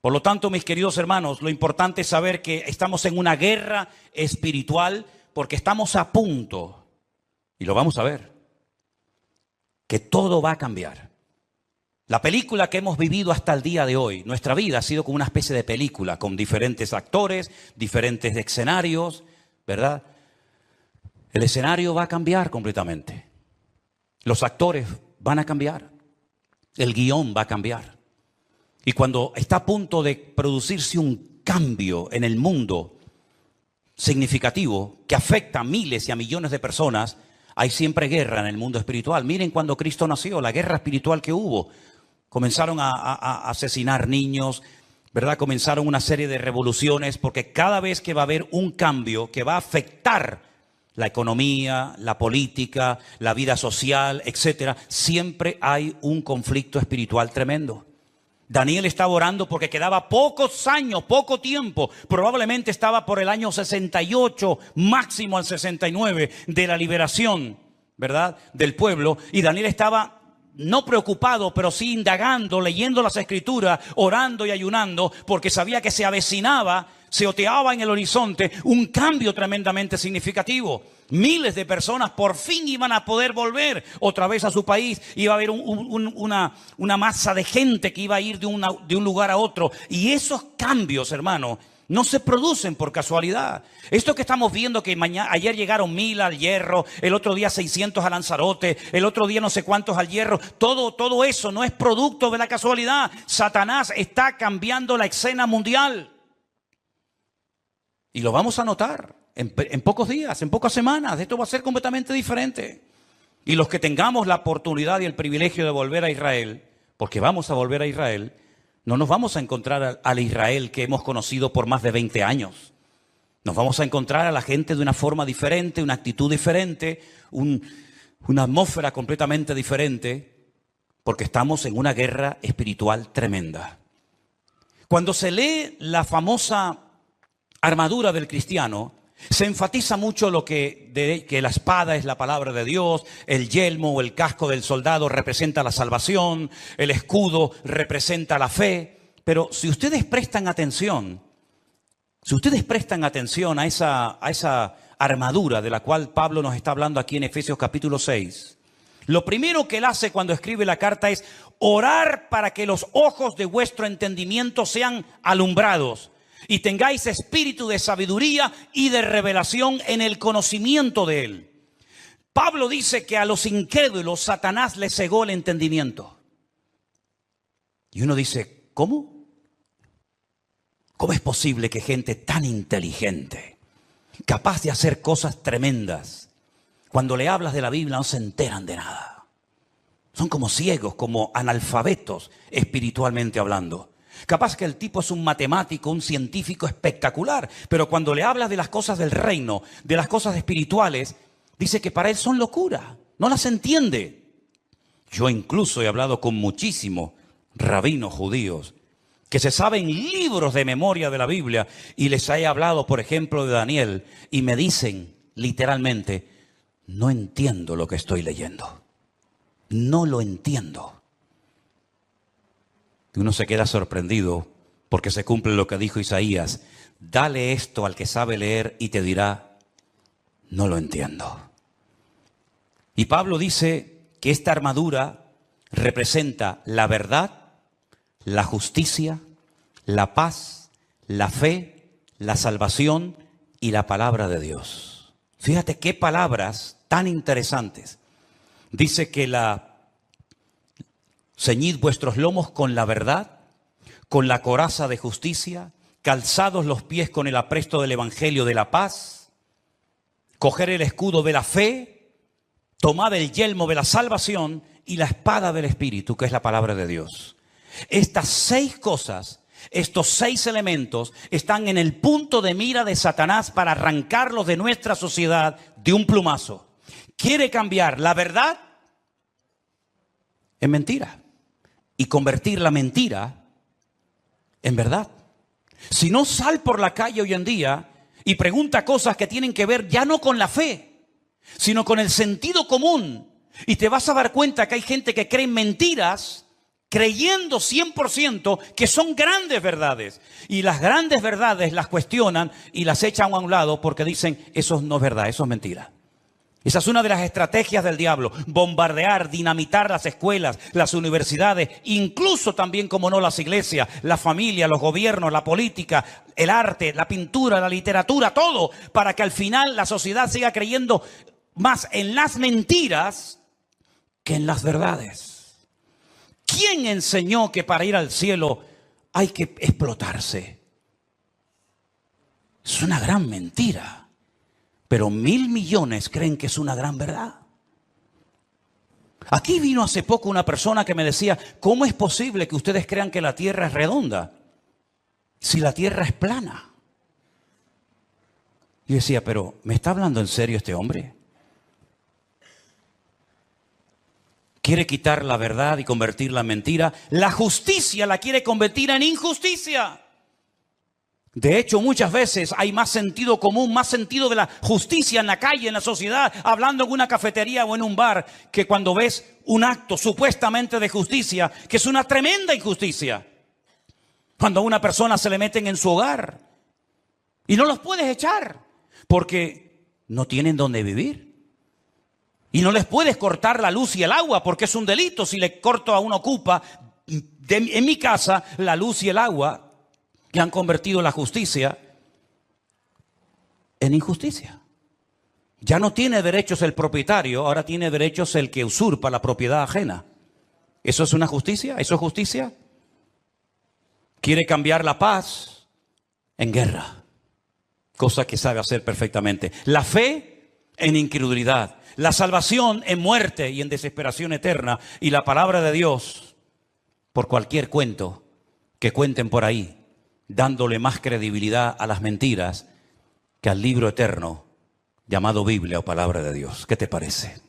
Por lo tanto, mis queridos hermanos, lo importante es saber que estamos en una guerra espiritual porque estamos a punto, y lo vamos a ver, que todo va a cambiar. La película que hemos vivido hasta el día de hoy, nuestra vida ha sido como una especie de película con diferentes actores, diferentes escenarios, ¿verdad? El escenario va a cambiar completamente. Los actores van a cambiar. El guión va a cambiar. Y cuando está a punto de producirse un cambio en el mundo significativo que afecta a miles y a millones de personas, hay siempre guerra en el mundo espiritual. Miren cuando Cristo nació, la guerra espiritual que hubo. Comenzaron a asesinar niños, ¿verdad? Comenzaron una serie de revoluciones porque cada vez que va a haber un cambio que va a afectar la economía, la política, la vida social, etcétera, siempre hay un conflicto espiritual tremendo. Daniel estaba orando porque quedaba pocos años, poco tiempo. Probablemente estaba por el año 68, máximo al 69, de la liberación, ¿verdad?, del pueblo. Y Daniel estaba no preocupado, pero sí indagando, leyendo las escrituras, orando y ayunando, porque sabía que se avecinaba, se oteaba en el horizonte un cambio tremendamente significativo. Miles de personas por fin iban a poder volver otra vez a su país. Iba a haber una masa de gente que iba a ir de un lugar a otro. Y esos cambios, hermano, no se producen por casualidad. Esto que estamos viendo que ayer llegaron 1000 al Hierro, el otro día 600 a Lanzarote, el otro día no sé cuántos al Hierro, todo eso no es producto de la casualidad. Satanás está cambiando la escena mundial. Y lo vamos a notar en pocos días, en pocas semanas. Esto va a ser completamente diferente. Y los que tengamos la oportunidad y el privilegio de volver a Israel, porque vamos a volver a Israel, no nos vamos a encontrar al Israel que hemos conocido por más de 20 años. Nos vamos a encontrar a la gente de una forma diferente, una actitud diferente, una atmósfera completamente diferente, porque estamos en una guerra espiritual tremenda. Cuando se lee la famosa armadura del cristiano, se enfatiza mucho que la espada es la palabra de Dios, el yelmo o el casco del soldado representa la salvación, el escudo representa la fe. Pero si ustedes prestan atención a esa armadura de la cual Pablo nos está hablando aquí en Efesios capítulo 6, lo primero que él hace cuando escribe la carta es orar para que los ojos de vuestro entendimiento sean alumbrados y tengáis espíritu de sabiduría y de revelación en el conocimiento de Él. Pablo dice que a los incrédulos Satanás les cegó el entendimiento. Y uno dice, ¿cómo? ¿Cómo es posible que gente tan inteligente, capaz de hacer cosas tremendas, cuando le hablas de la Biblia no se enteran de nada? Son como ciegos, como analfabetos espiritualmente hablando. Capaz que el tipo es un matemático, un científico espectacular, pero cuando le hablas de las cosas del reino, de las cosas espirituales, dice que para él son locura, no las entiende. Yo incluso he hablado con muchísimos rabinos judíos que se saben libros de memoria de la Biblia y les he hablado, por ejemplo, de Daniel y me dicen literalmente, no entiendo lo que estoy leyendo, no lo entiendo. Y uno se queda sorprendido porque se cumple lo que dijo Isaías. Dale esto al que sabe leer y te dirá, no lo entiendo. Y Pablo dice que esta armadura representa la verdad, la justicia, la paz, la fe, la salvación y la palabra de Dios. Fíjate qué palabras tan interesantes. Dice que ceñid vuestros lomos con la verdad, con la coraza de justicia, calzados los pies con el apresto del evangelio de la paz, coger el escudo de la fe, tomad el yelmo de la salvación y la espada del Espíritu, que es la palabra de Dios. Estas 6 cosas, estos 6 elementos están en el punto de mira de Satanás para arrancarlos de nuestra sociedad de un plumazo. Quiere cambiar la verdad en mentira y convertir la mentira en verdad. Si no, sal por la calle hoy en día y pregunta cosas que tienen que ver ya no con la fe, sino con el sentido común. Y te vas a dar cuenta que hay gente que cree en mentiras, creyendo 100% que son grandes verdades. Y las grandes verdades las cuestionan y las echan a un lado porque dicen, eso no es verdad, eso es mentira. Esa es una de las estrategias del diablo, bombardear, dinamitar las escuelas, las universidades, incluso también, como no, las iglesias, la familia, los gobiernos, la política, el arte, la pintura, la literatura, todo, para que al final la sociedad siga creyendo más en las mentiras que en las verdades. ¿Quién enseñó que para ir al cielo hay que explotarse? Es una gran mentira. Pero 1.000 millones creen que es una gran verdad. Aquí vino hace poco una persona que me decía, ¿cómo es posible que ustedes crean que la tierra es redonda si la tierra es plana? Yo decía, pero ¿me está hablando en serio este hombre? Quiere quitar la verdad y convertirla en mentira. La justicia la quiere convertir en injusticia. De hecho, muchas veces hay más sentido común, más sentido de la justicia en la calle, en la sociedad, hablando en una cafetería o en un bar, que cuando ves un acto supuestamente de justicia, que es una tremenda injusticia. Cuando a una persona se le meten en su hogar y no los puedes echar porque no tienen dónde vivir. Y no les puedes cortar la luz y el agua porque es un delito si le corto a un ocupa en mi casa la luz y el agua. que han convertido la justicia en injusticia. Ya no tiene derechos el propietario, ahora tiene derechos el que usurpa la propiedad ajena. ¿Eso es una justicia? ¿Eso es justicia? Quiere cambiar la paz en guerra, cosa que sabe hacer perfectamente. La fe en incredulidad, la salvación en muerte y en desesperación eterna, y la palabra de Dios por cualquier cuento que cuenten por ahí, dándole más credibilidad a las mentiras que al libro eterno llamado Biblia o palabra de Dios. ¿Qué te parece?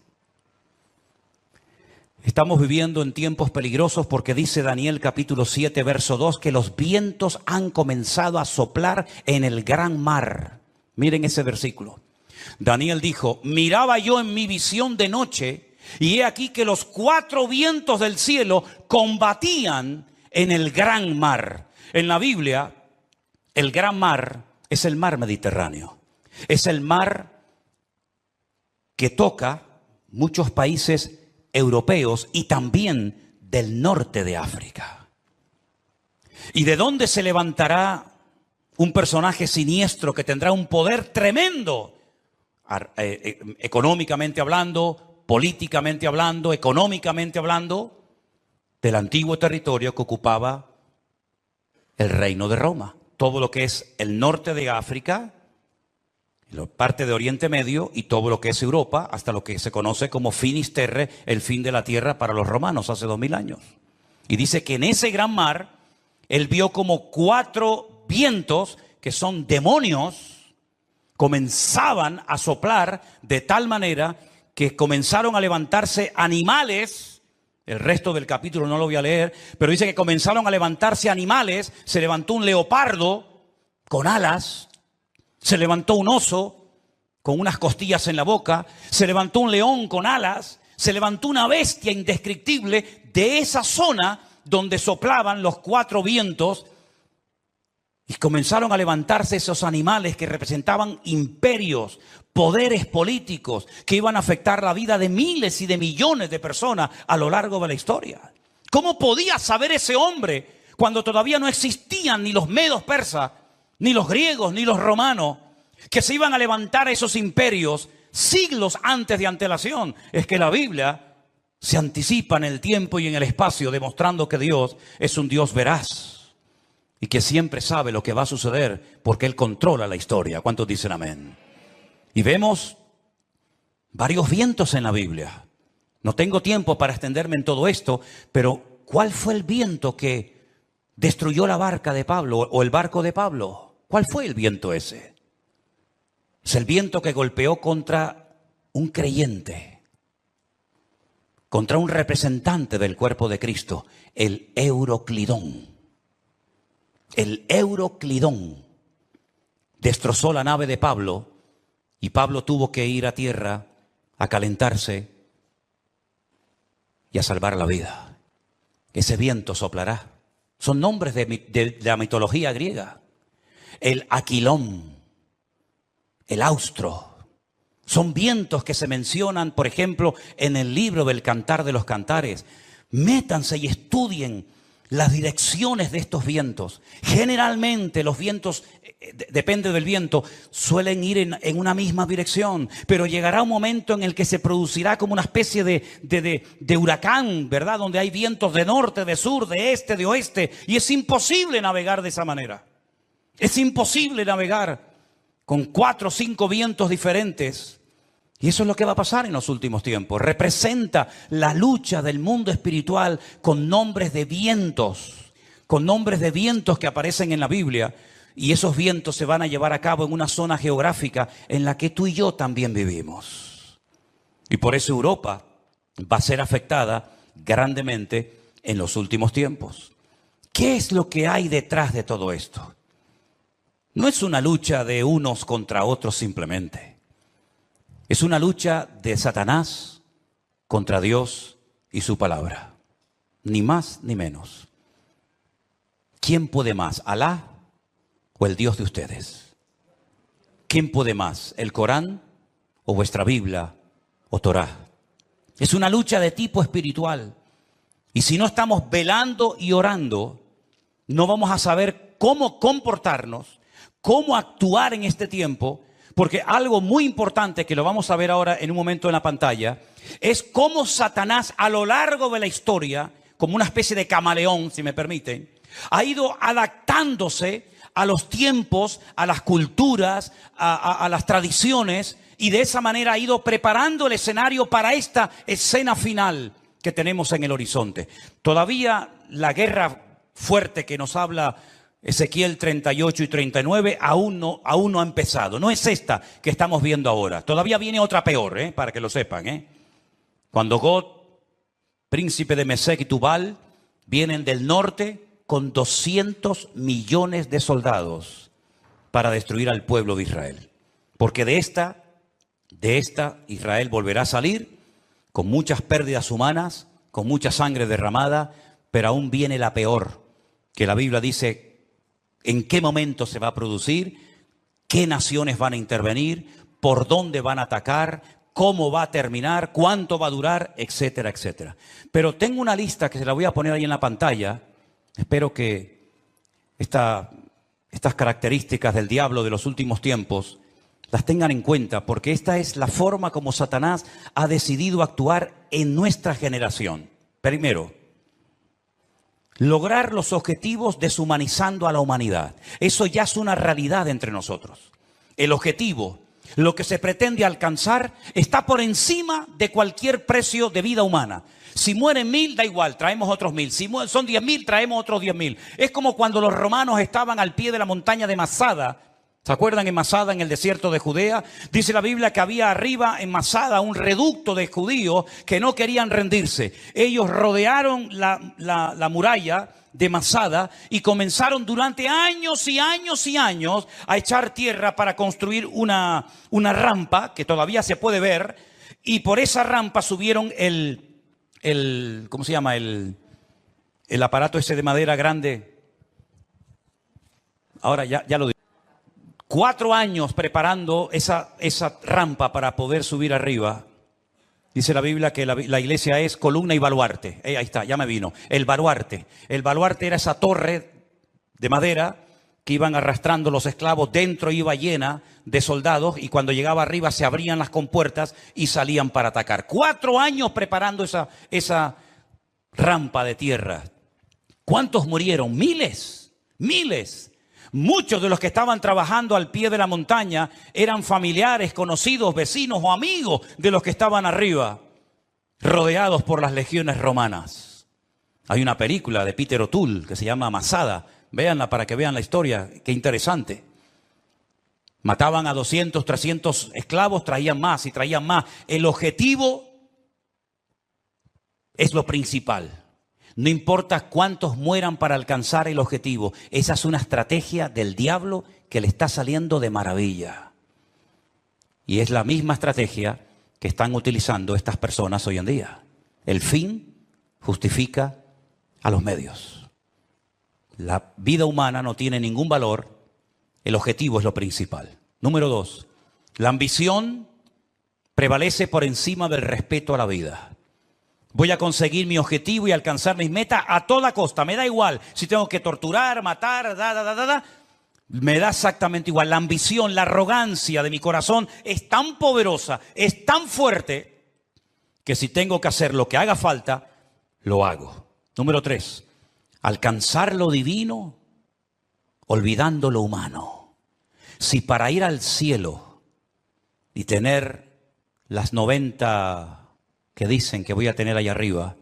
Estamos viviendo en tiempos peligrosos porque dice Daniel capítulo 7, verso 2, que los vientos han comenzado a soplar en el gran mar. Miren ese versículo. Daniel dijo, miraba yo en mi visión de noche y he aquí que los 4 vientos del cielo combatían en el gran mar. En la Biblia, el gran mar es el mar Mediterráneo. Es el mar que toca muchos países europeos y también del norte de África. ¿Y de dónde se levantará un personaje siniestro que tendrá un poder tremendo? Económicamente hablando, políticamente hablando, económicamente hablando, del antiguo territorio que ocupaba el reino de Roma. Todo lo que es el norte de África, parte de Oriente Medio y todo lo que es Europa, hasta lo que se conoce como finis terrae, el fin de la tierra para los romanos hace 2000 años. Y dice que en ese gran mar, él vio como 4 vientos, que son demonios, comenzaban a soplar de tal manera que comenzaron a levantarse animales. El resto del capítulo no lo voy a leer, pero dice que comenzaron a levantarse animales. Se levantó un leopardo con alas. Se levantó un oso con unas costillas en la boca. Se levantó un león con alas. Se levantó una bestia indescriptible de esa zona donde soplaban los 4 vientos. Y comenzaron a levantarse esos animales que representaban imperios, poderes políticos que iban a afectar la vida de miles y de millones de personas a lo largo de la historia. ¿Cómo podía saber ese hombre cuando todavía no existían ni los medos persas, ni los griegos, ni los romanos, que se iban a levantar esos imperios siglos antes de antelación? Es que la Biblia se anticipa en el tiempo y en el espacio, demostrando que Dios es un Dios veraz y que siempre sabe lo que va a suceder porque Él controla la historia. ¿Cuántos dicen amén? Y vemos varios vientos en la Biblia. No tengo tiempo para extenderme en todo esto, pero ¿cuál fue el viento que destruyó la barca de Pablo o el barco de Pablo? ¿Cuál fue el viento ese? Es el viento que golpeó contra un creyente, contra un representante del cuerpo de Cristo, el Euroclidón. El Euroclidón destrozó la nave de Pablo y Pablo tuvo que ir a tierra a calentarse y a salvar la vida. Ese viento soplará. Son nombres de la mitología griega. El Aquilón, el Austro. Son vientos que se mencionan, por ejemplo, en el libro del Cantar de los Cantares. Métanse y estudien las direcciones de estos vientos. Generalmente los vientos, depende del viento, suelen ir en una misma dirección, pero llegará un momento en el que se producirá como una especie de huracán, ¿verdad? Donde hay vientos de norte, de sur, de este, de oeste, y es imposible navegar de esa manera. Es imposible navegar con 4 o 5 vientos diferentes. Y eso es lo que va a pasar en los últimos tiempos. Representa la lucha del mundo espiritual con nombres de vientos que aparecen en la Biblia. Y esos vientos se van a llevar a cabo en una zona geográfica en la que tú y yo también vivimos. Y por eso Europa va a ser afectada grandemente en los últimos tiempos. ¿Qué es lo que hay detrás de todo esto? No es una lucha de unos contra otros simplemente. Es una lucha de Satanás contra Dios y su palabra. Ni más ni menos. ¿Quién puede más? ¿Alá o el Dios de ustedes? ¿Quién puede más? ¿El Corán o vuestra Biblia o Torá? Es una lucha de tipo espiritual. Y si no estamos velando y orando, no vamos a saber cómo comportarnos, cómo actuar en este tiempo, porque algo muy importante que lo vamos a ver ahora en un momento en la pantalla, es cómo Satanás a lo largo de la historia, como una especie de camaleón, si me permiten, ha ido adaptándose a los tiempos, a las culturas, a las tradiciones, y de esa manera ha ido preparando el escenario para esta escena final que tenemos en el horizonte. Todavía la guerra fuerte que nos habla Ezequiel 38 y 39 aún no ha empezado. No es esta que estamos viendo ahora. Todavía viene otra peor, para que lo sepan. Cuando Gog, príncipe de Mesec y Tubal, vienen del norte con 200 millones de soldados para destruir al pueblo de Israel. Porque de esta Israel volverá a salir con muchas pérdidas humanas, con mucha sangre derramada, pero aún viene la peor, que la Biblia dice en qué momento se va a producir, qué naciones van a intervenir, por dónde van a atacar, cómo va a terminar, cuánto va a durar, etcétera, etcétera. Pero tengo una lista que se la voy a poner ahí en la pantalla. Espero que estas características del diablo de los últimos tiempos las tengan en cuenta, porque esta es la forma como Satanás ha decidido actuar en nuestra generación. Primero, lograr los objetivos deshumanizando a la humanidad. Eso ya es una realidad entre nosotros. El objetivo, lo que se pretende alcanzar, está por encima de cualquier precio de vida humana. Si mueren 1000, da igual, traemos otros 1000. Si son 10.000, traemos otros 10.000. Es como cuando los romanos estaban al pie de la montaña de Masada. ¿Se acuerdan en Masada, en el desierto de Judea? Dice la Biblia que había arriba en Masada un reducto de judíos que no querían rendirse. Ellos rodearon la muralla de Masada y comenzaron durante años y años y años a echar tierra para construir una rampa que todavía se puede ver, y por esa rampa subieron ¿cómo se llama? El aparato ese de madera grande. Ahora ya lo digo. 4 años preparando esa rampa para poder subir arriba. Dice la Biblia que la iglesia es columna y baluarte. Ahí está, ya me vino. El baluarte. El baluarte era esa torre de madera que iban arrastrando los esclavos. Dentro iba llena de soldados y cuando llegaba arriba se abrían las compuertas y salían para atacar. 4 años preparando esa rampa de tierra. ¿Cuántos murieron? Miles, miles. Muchos de los que estaban trabajando al pie de la montaña eran familiares, conocidos, vecinos o amigos de los que estaban arriba, rodeados por las legiones romanas. Hay una película de Peter O'Toole que se llama Masada. Véanla para que vean la historia. Qué interesante. Mataban a 200, 300 esclavos, traían más y traían más. El objetivo es lo principal. No importa cuántos mueran para alcanzar el objetivo. Esa es una estrategia del diablo que le está saliendo de maravilla. Y es la misma estrategia que están utilizando estas personas hoy en día. El fin justifica a los medios. La vida humana no tiene ningún valor. El objetivo es lo principal. Número 2. La ambición prevalece por encima del respeto a la vida. Voy a conseguir mi objetivo y alcanzar mis metas a toda costa. Me da igual si tengo que torturar, matar, me da exactamente igual. La ambición, la arrogancia de mi corazón es tan poderosa, es tan fuerte, que si tengo que hacer lo que haga falta, lo hago. Número 3. Alcanzar lo divino olvidando lo humano. Si para ir al cielo y tener las 90 que dicen que voy a tener allá arriba,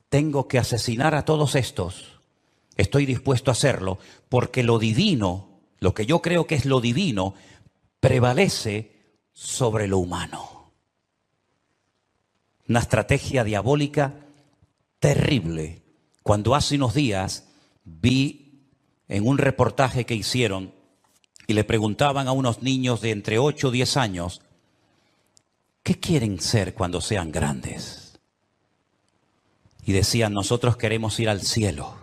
tengo que asesinar a todos estos, estoy dispuesto a hacerlo, porque lo divino, lo que yo creo que es lo divino, prevalece sobre lo humano. Una estrategia diabólica terrible. Cuando hace unos días vi en un reportaje que hicieron y le preguntaban a unos niños de entre 8 o 10 años, ¿qué quieren ser cuando sean grandes? Y decían, nosotros queremos ir al cielo.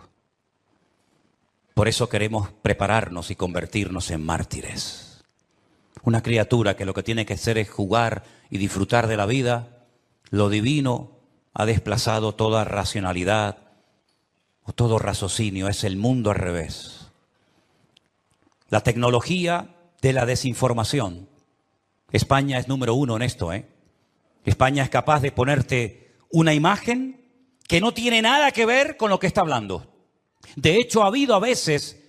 Por eso queremos prepararnos y convertirnos en mártires. Una criatura que lo que tiene que hacer es jugar y disfrutar de la vida. Lo divino ha desplazado toda racionalidad o todo raciocinio. Es el mundo al revés. la tecnología de la desinformación. España es número 1 en esto, ¿eh? España es capaz de ponerte una imagen que no tiene nada que ver con lo que está hablando. De hecho, ha habido a veces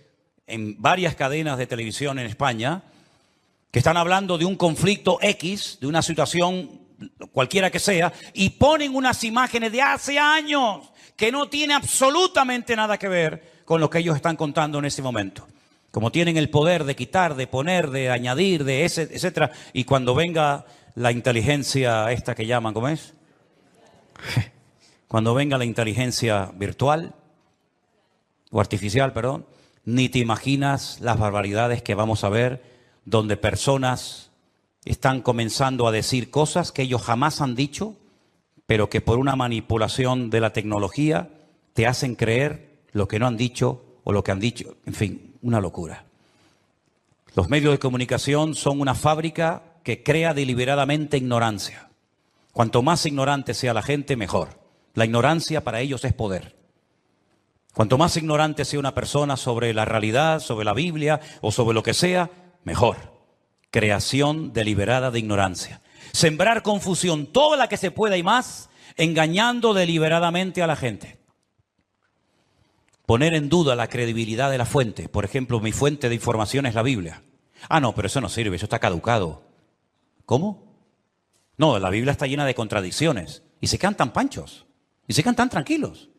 en varias cadenas de televisión en España que están hablando de un conflicto X, de una situación cualquiera que sea, y ponen unas imágenes de hace años que no tiene absolutamente nada que ver con lo que ellos están contando en ese momento. Como tienen el poder de quitar, de poner, de añadir, de ese, etcétera, y cuando venga la inteligencia esta que llaman, ¿cómo es? Cuando venga la inteligencia virtual, o artificial, perdón, ni te imaginas las barbaridades que vamos a ver, donde personas están comenzando a decir cosas que ellos jamás han dicho, pero que por una manipulación de la tecnología te hacen creer lo que no han dicho o lo que han dicho. En fin, una locura. Los medios de comunicación son una fábrica que crea deliberadamente ignorancia. Cuanto más ignorante sea la gente, mejor. La ignorancia para ellos es poder. Cuanto más ignorante sea una persona sobre la realidad, sobre la Biblia o sobre lo que sea, mejor. Creación deliberada de ignorancia. Sembrar confusión, toda la que se pueda y más, engañando deliberadamente a la gente. Poner en duda la credibilidad de la fuente. Por ejemplo, mi fuente de información es la Biblia. Ah, no, pero eso no sirve, eso está caducado. ¿Cómo? No, la Biblia está llena de contradicciones. Y se quedan tan panchos. Y se quedan tan tranquilos.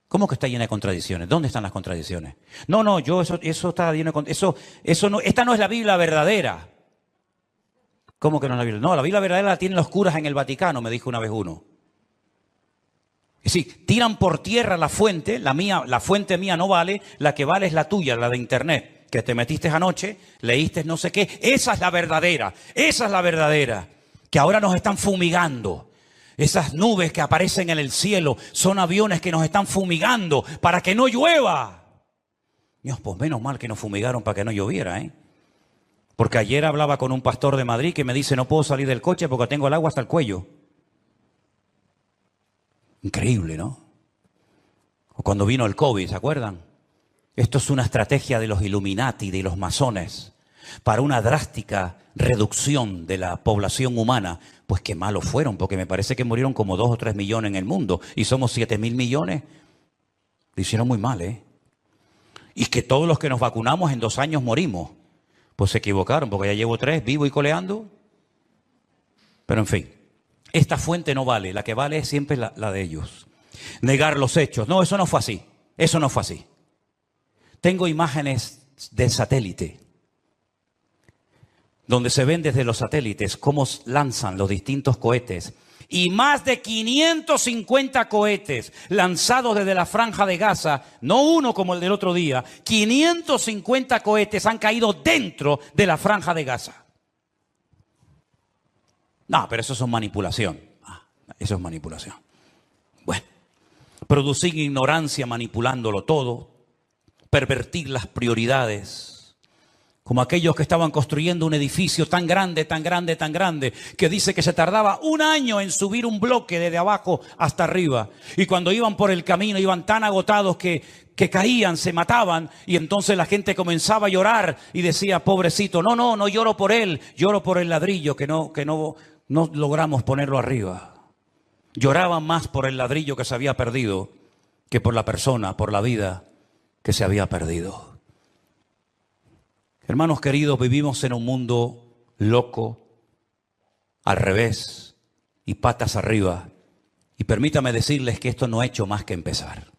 ¿Cómo que está llena de contradicciones? ¿Dónde están las contradicciones? No, eso está lleno de eso no, esta no es la Biblia verdadera. ¿Cómo que no es la Biblia? No, la Biblia verdadera la tienen los curas en el Vaticano, me dijo una vez uno. Es decir, tiran por tierra la fuente, la fuente mía no vale, la que vale es la tuya, la de internet, que te metiste anoche, leíste no sé qué. Esa es la verdadera, que ahora nos están fumigando. Esas nubes que aparecen en el cielo son aviones que nos están fumigando para que no llueva. Dios, pues menos mal que nos fumigaron para que no lloviera, ¿eh? Porque ayer hablaba con un pastor de Madrid que me dice, no puedo salir del coche porque tengo el agua hasta el cuello. Increíble, ¿no? O cuando vino el COVID, ¿se acuerdan? Esto es una estrategia de los Illuminati, de los masones, para una drástica reducción de la población humana. Pues qué malos fueron, porque me parece que murieron como 2 o 3 millones en el mundo y somos 7.000 millones. Lo hicieron muy mal, ¿eh? Y que todos los que nos vacunamos en 2 años morimos. Pues se equivocaron, porque ya llevo 3 vivo y coleando. Pero en fin, esta fuente no vale, la que vale es siempre la de ellos. Negar los hechos. No, eso no fue así. Eso no fue así. Tengo imágenes del satélite, donde se ven desde los satélites cómo lanzan los distintos cohetes. Y más de 550 cohetes lanzados desde la Franja de Gaza, no uno como el del otro día, 550 cohetes han caído dentro de la Franja de Gaza. No, pero eso es manipulación. Eso es manipulación. Bueno, producir ignorancia manipulándolo todo, pervertir las prioridades. Como aquellos que estaban construyendo un edificio tan grande, que dice que se tardaba 1 año en subir un bloque desde abajo hasta arriba. Y cuando iban por el camino iban tan agotados que caían, se mataban. Y entonces la gente comenzaba a llorar y decía, pobrecito, no lloro por él, lloro por el ladrillo que no logramos ponerlo arriba. Lloraban más por el ladrillo que se había perdido que por la persona, por la vida que se había perdido. Hermanos queridos, vivimos en un mundo loco, al revés y patas arriba. Y permítame decirles que esto no ha hecho más que empezar.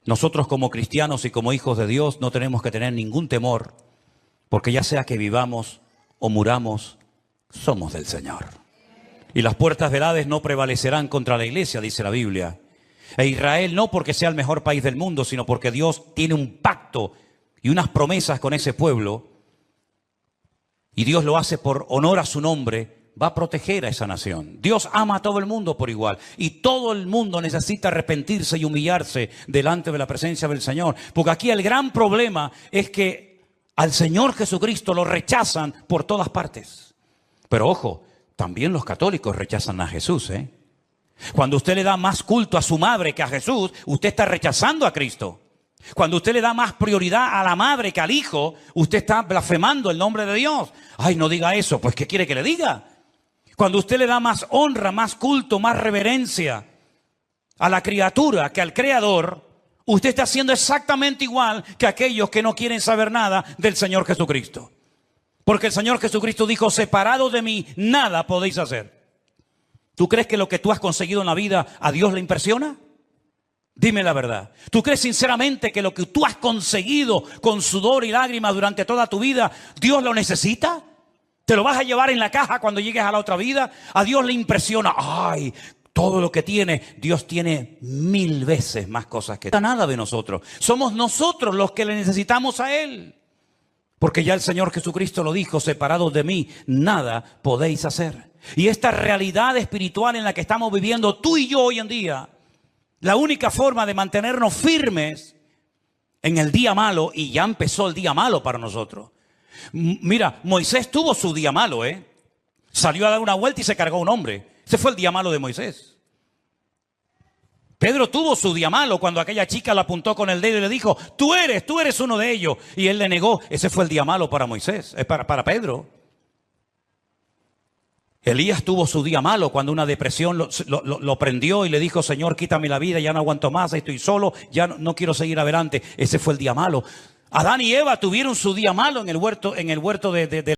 Nosotros como cristianos y como hijos de Dios no tenemos que tener ningún temor, porque ya sea que vivamos o muramos, somos del Señor. Y las puertas del Hades no prevalecerán contra la iglesia, dice la Biblia. E Israel no porque sea el mejor país del mundo, sino porque Dios tiene un pacto y unas promesas con ese pueblo, y Dios lo hace por honor a su nombre, va a proteger a esa nación. Dios ama a todo el mundo por igual, y todo el mundo necesita arrepentirse y humillarse delante de la presencia del Señor, porque aquí el gran problema es que al Señor Jesucristo lo rechazan por todas partes. Pero ojo, también los católicos rechazan a Jesús, ¿eh? Cuando usted le da más culto a su madre que a Jesús, usted está rechazando a Cristo. Cuando usted le da más prioridad a la madre que al hijo, usted está blasfemando el nombre de Dios. Ay, no diga eso, pues ¿qué quiere que le diga? Cuando usted le da más honra, más culto, más reverencia a la criatura que al Creador, usted está haciendo exactamente igual que aquellos que no quieren saber nada del Señor Jesucristo. Porque el Señor Jesucristo dijo, separados de mí, nada podéis hacer. ¿Tú crees que lo que tú has conseguido en la vida a Dios le impresiona? Dime la verdad. ¿Tú crees sinceramente que lo que tú has conseguido con sudor y lágrimas durante toda tu vida, Dios lo necesita? ¿Te lo vas a llevar en la caja cuando llegues a la otra vida? A Dios le impresiona. Ay, todo lo que tiene, Dios tiene 1000 veces más cosas que nada de nosotros. Somos nosotros los que le necesitamos a Él. Porque ya el Señor Jesucristo lo dijo, separados de mí, nada podéis hacer. Y esta realidad espiritual en la que estamos viviendo tú y yo hoy en día, la única forma de mantenernos firmes en el día malo, y ya empezó el día malo para nosotros. Mira, Moisés tuvo su día malo, Salió a dar una vuelta y se cargó a un hombre. Ese fue el día malo de Moisés. Pedro tuvo su día malo cuando aquella chica lo apuntó con el dedo y le dijo, tú eres uno de ellos. Y él le negó. Ese fue el día malo para Moisés, para Pedro. Elías tuvo su día malo cuando una depresión lo prendió y le dijo, Señor, quítame la vida, ya no aguanto más, estoy solo, ya no quiero seguir adelante. Ese fue el día malo. Adán y Eva tuvieron su día malo en el huerto de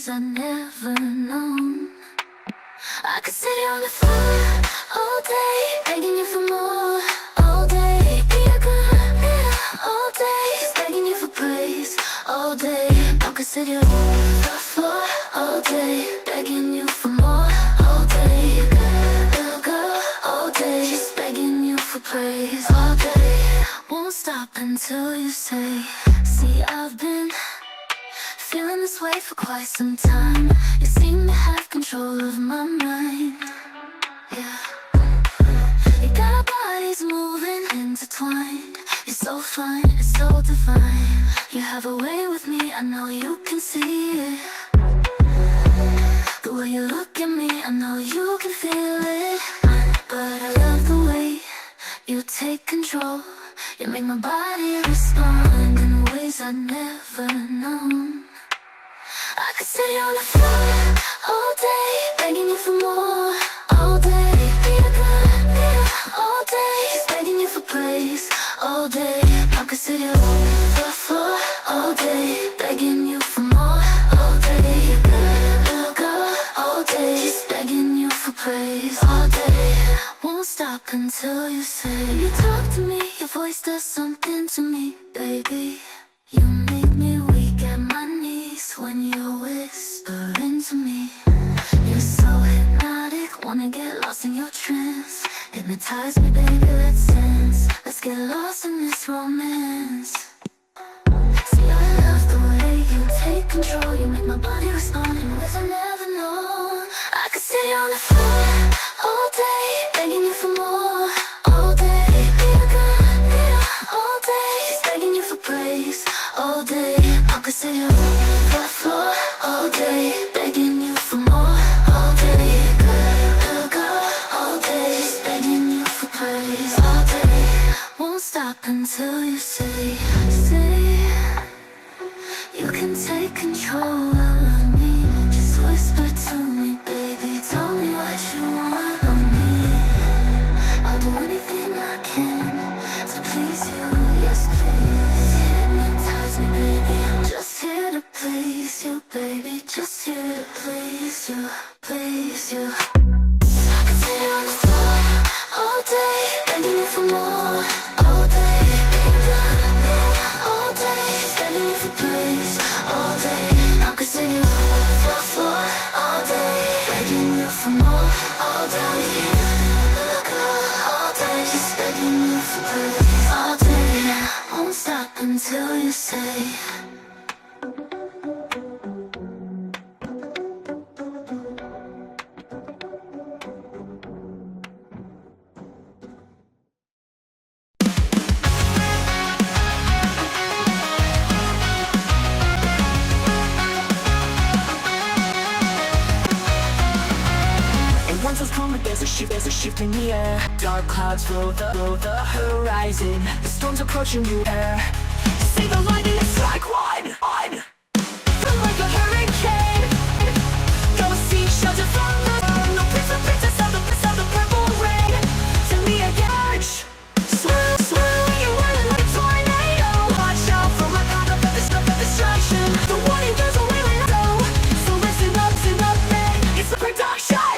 ways I never known. I could sit here on the floor all day, begging you for more. All day, be a good girl. All day, just begging you for praise. All day, I could sit here on the floor all day, begging you for more. All day, good girl. All day, just begging you for praise. All day, won't stop until you say. See, I've been feeling this way for quite some time. You seem to have control of my mind. Yeah, you got our bodies moving, intertwined. You're so fine, it's so divine. You have a way with me, I know you can see it. The way you look at me, I know you can feel it. But I love the way you take control. You make my body respond in ways I never known. I could sit here on the floor all day, begging you for more. All day, be a good girl. All day, just begging you for praise. All day, I could sit here on the floor all day, begging you for more. All day, good girl. All day, just begging you for praise. All day, won't stop until you say. You talk to me, your voice does something to me, baby. You make me weak at my knees when you're whispering to me. You're so hypnotic, wanna get lost in your trance. Hypnotize me, baby, let's dance. Let's get lost in this romance. See, I love the way you take control. You make my body respond in ways I never known. I could sit here on the floor all day, begging you for more. All day, be a good girl. All day, just begging you for praise. All day, I could sit here on the floor all day, begging you for more. All day, good girl. All day, just begging you for praise. All day, won't stop until you say, you can take control of me. Just whisper to me, baby, tell me what you want of me. I'll do anything I can to please you, yes please. Hypnotize me, baby, I'm just here to please you, baby. Just here to please you, please you. I can sit here on the floor all day, begging you for more. All day, all day, begging you for praise. All day, I can sit here on the floor all day, begging you for more. All day, all day, just begging you for praise. All day, won't stop until you say. Once was calm, but there's a shift in the air. Dark clouds blow the horizon. The storm's approaching you air. See the lightning strike one. Feel like a hurricane. Go seek shelter from the storm. No princess of the purple rain. To me again. Swirl, you run like a tornado. Watch out for my path of destruction. The warning goes away when I go. So listen up, man. It's a production.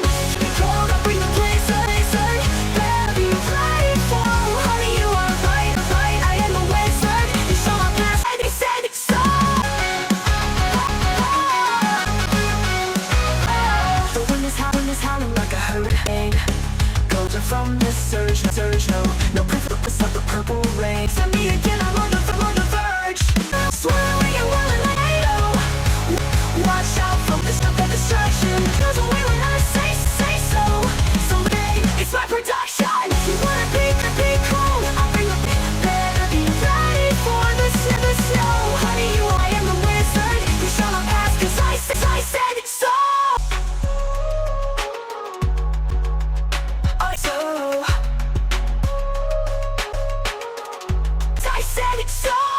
From this surge, no princess of the purple rain. Send me again, I'm on the verge. Swirling and whirling like a tornado. Watch out from this distraction. Goes away when I say so. So hey, it's my production. You wanna be cool? I'll bring the beat. Better be ready for the snow. Honey, I am the wizard. You shall not pass, 'cause I said so. I said it's so.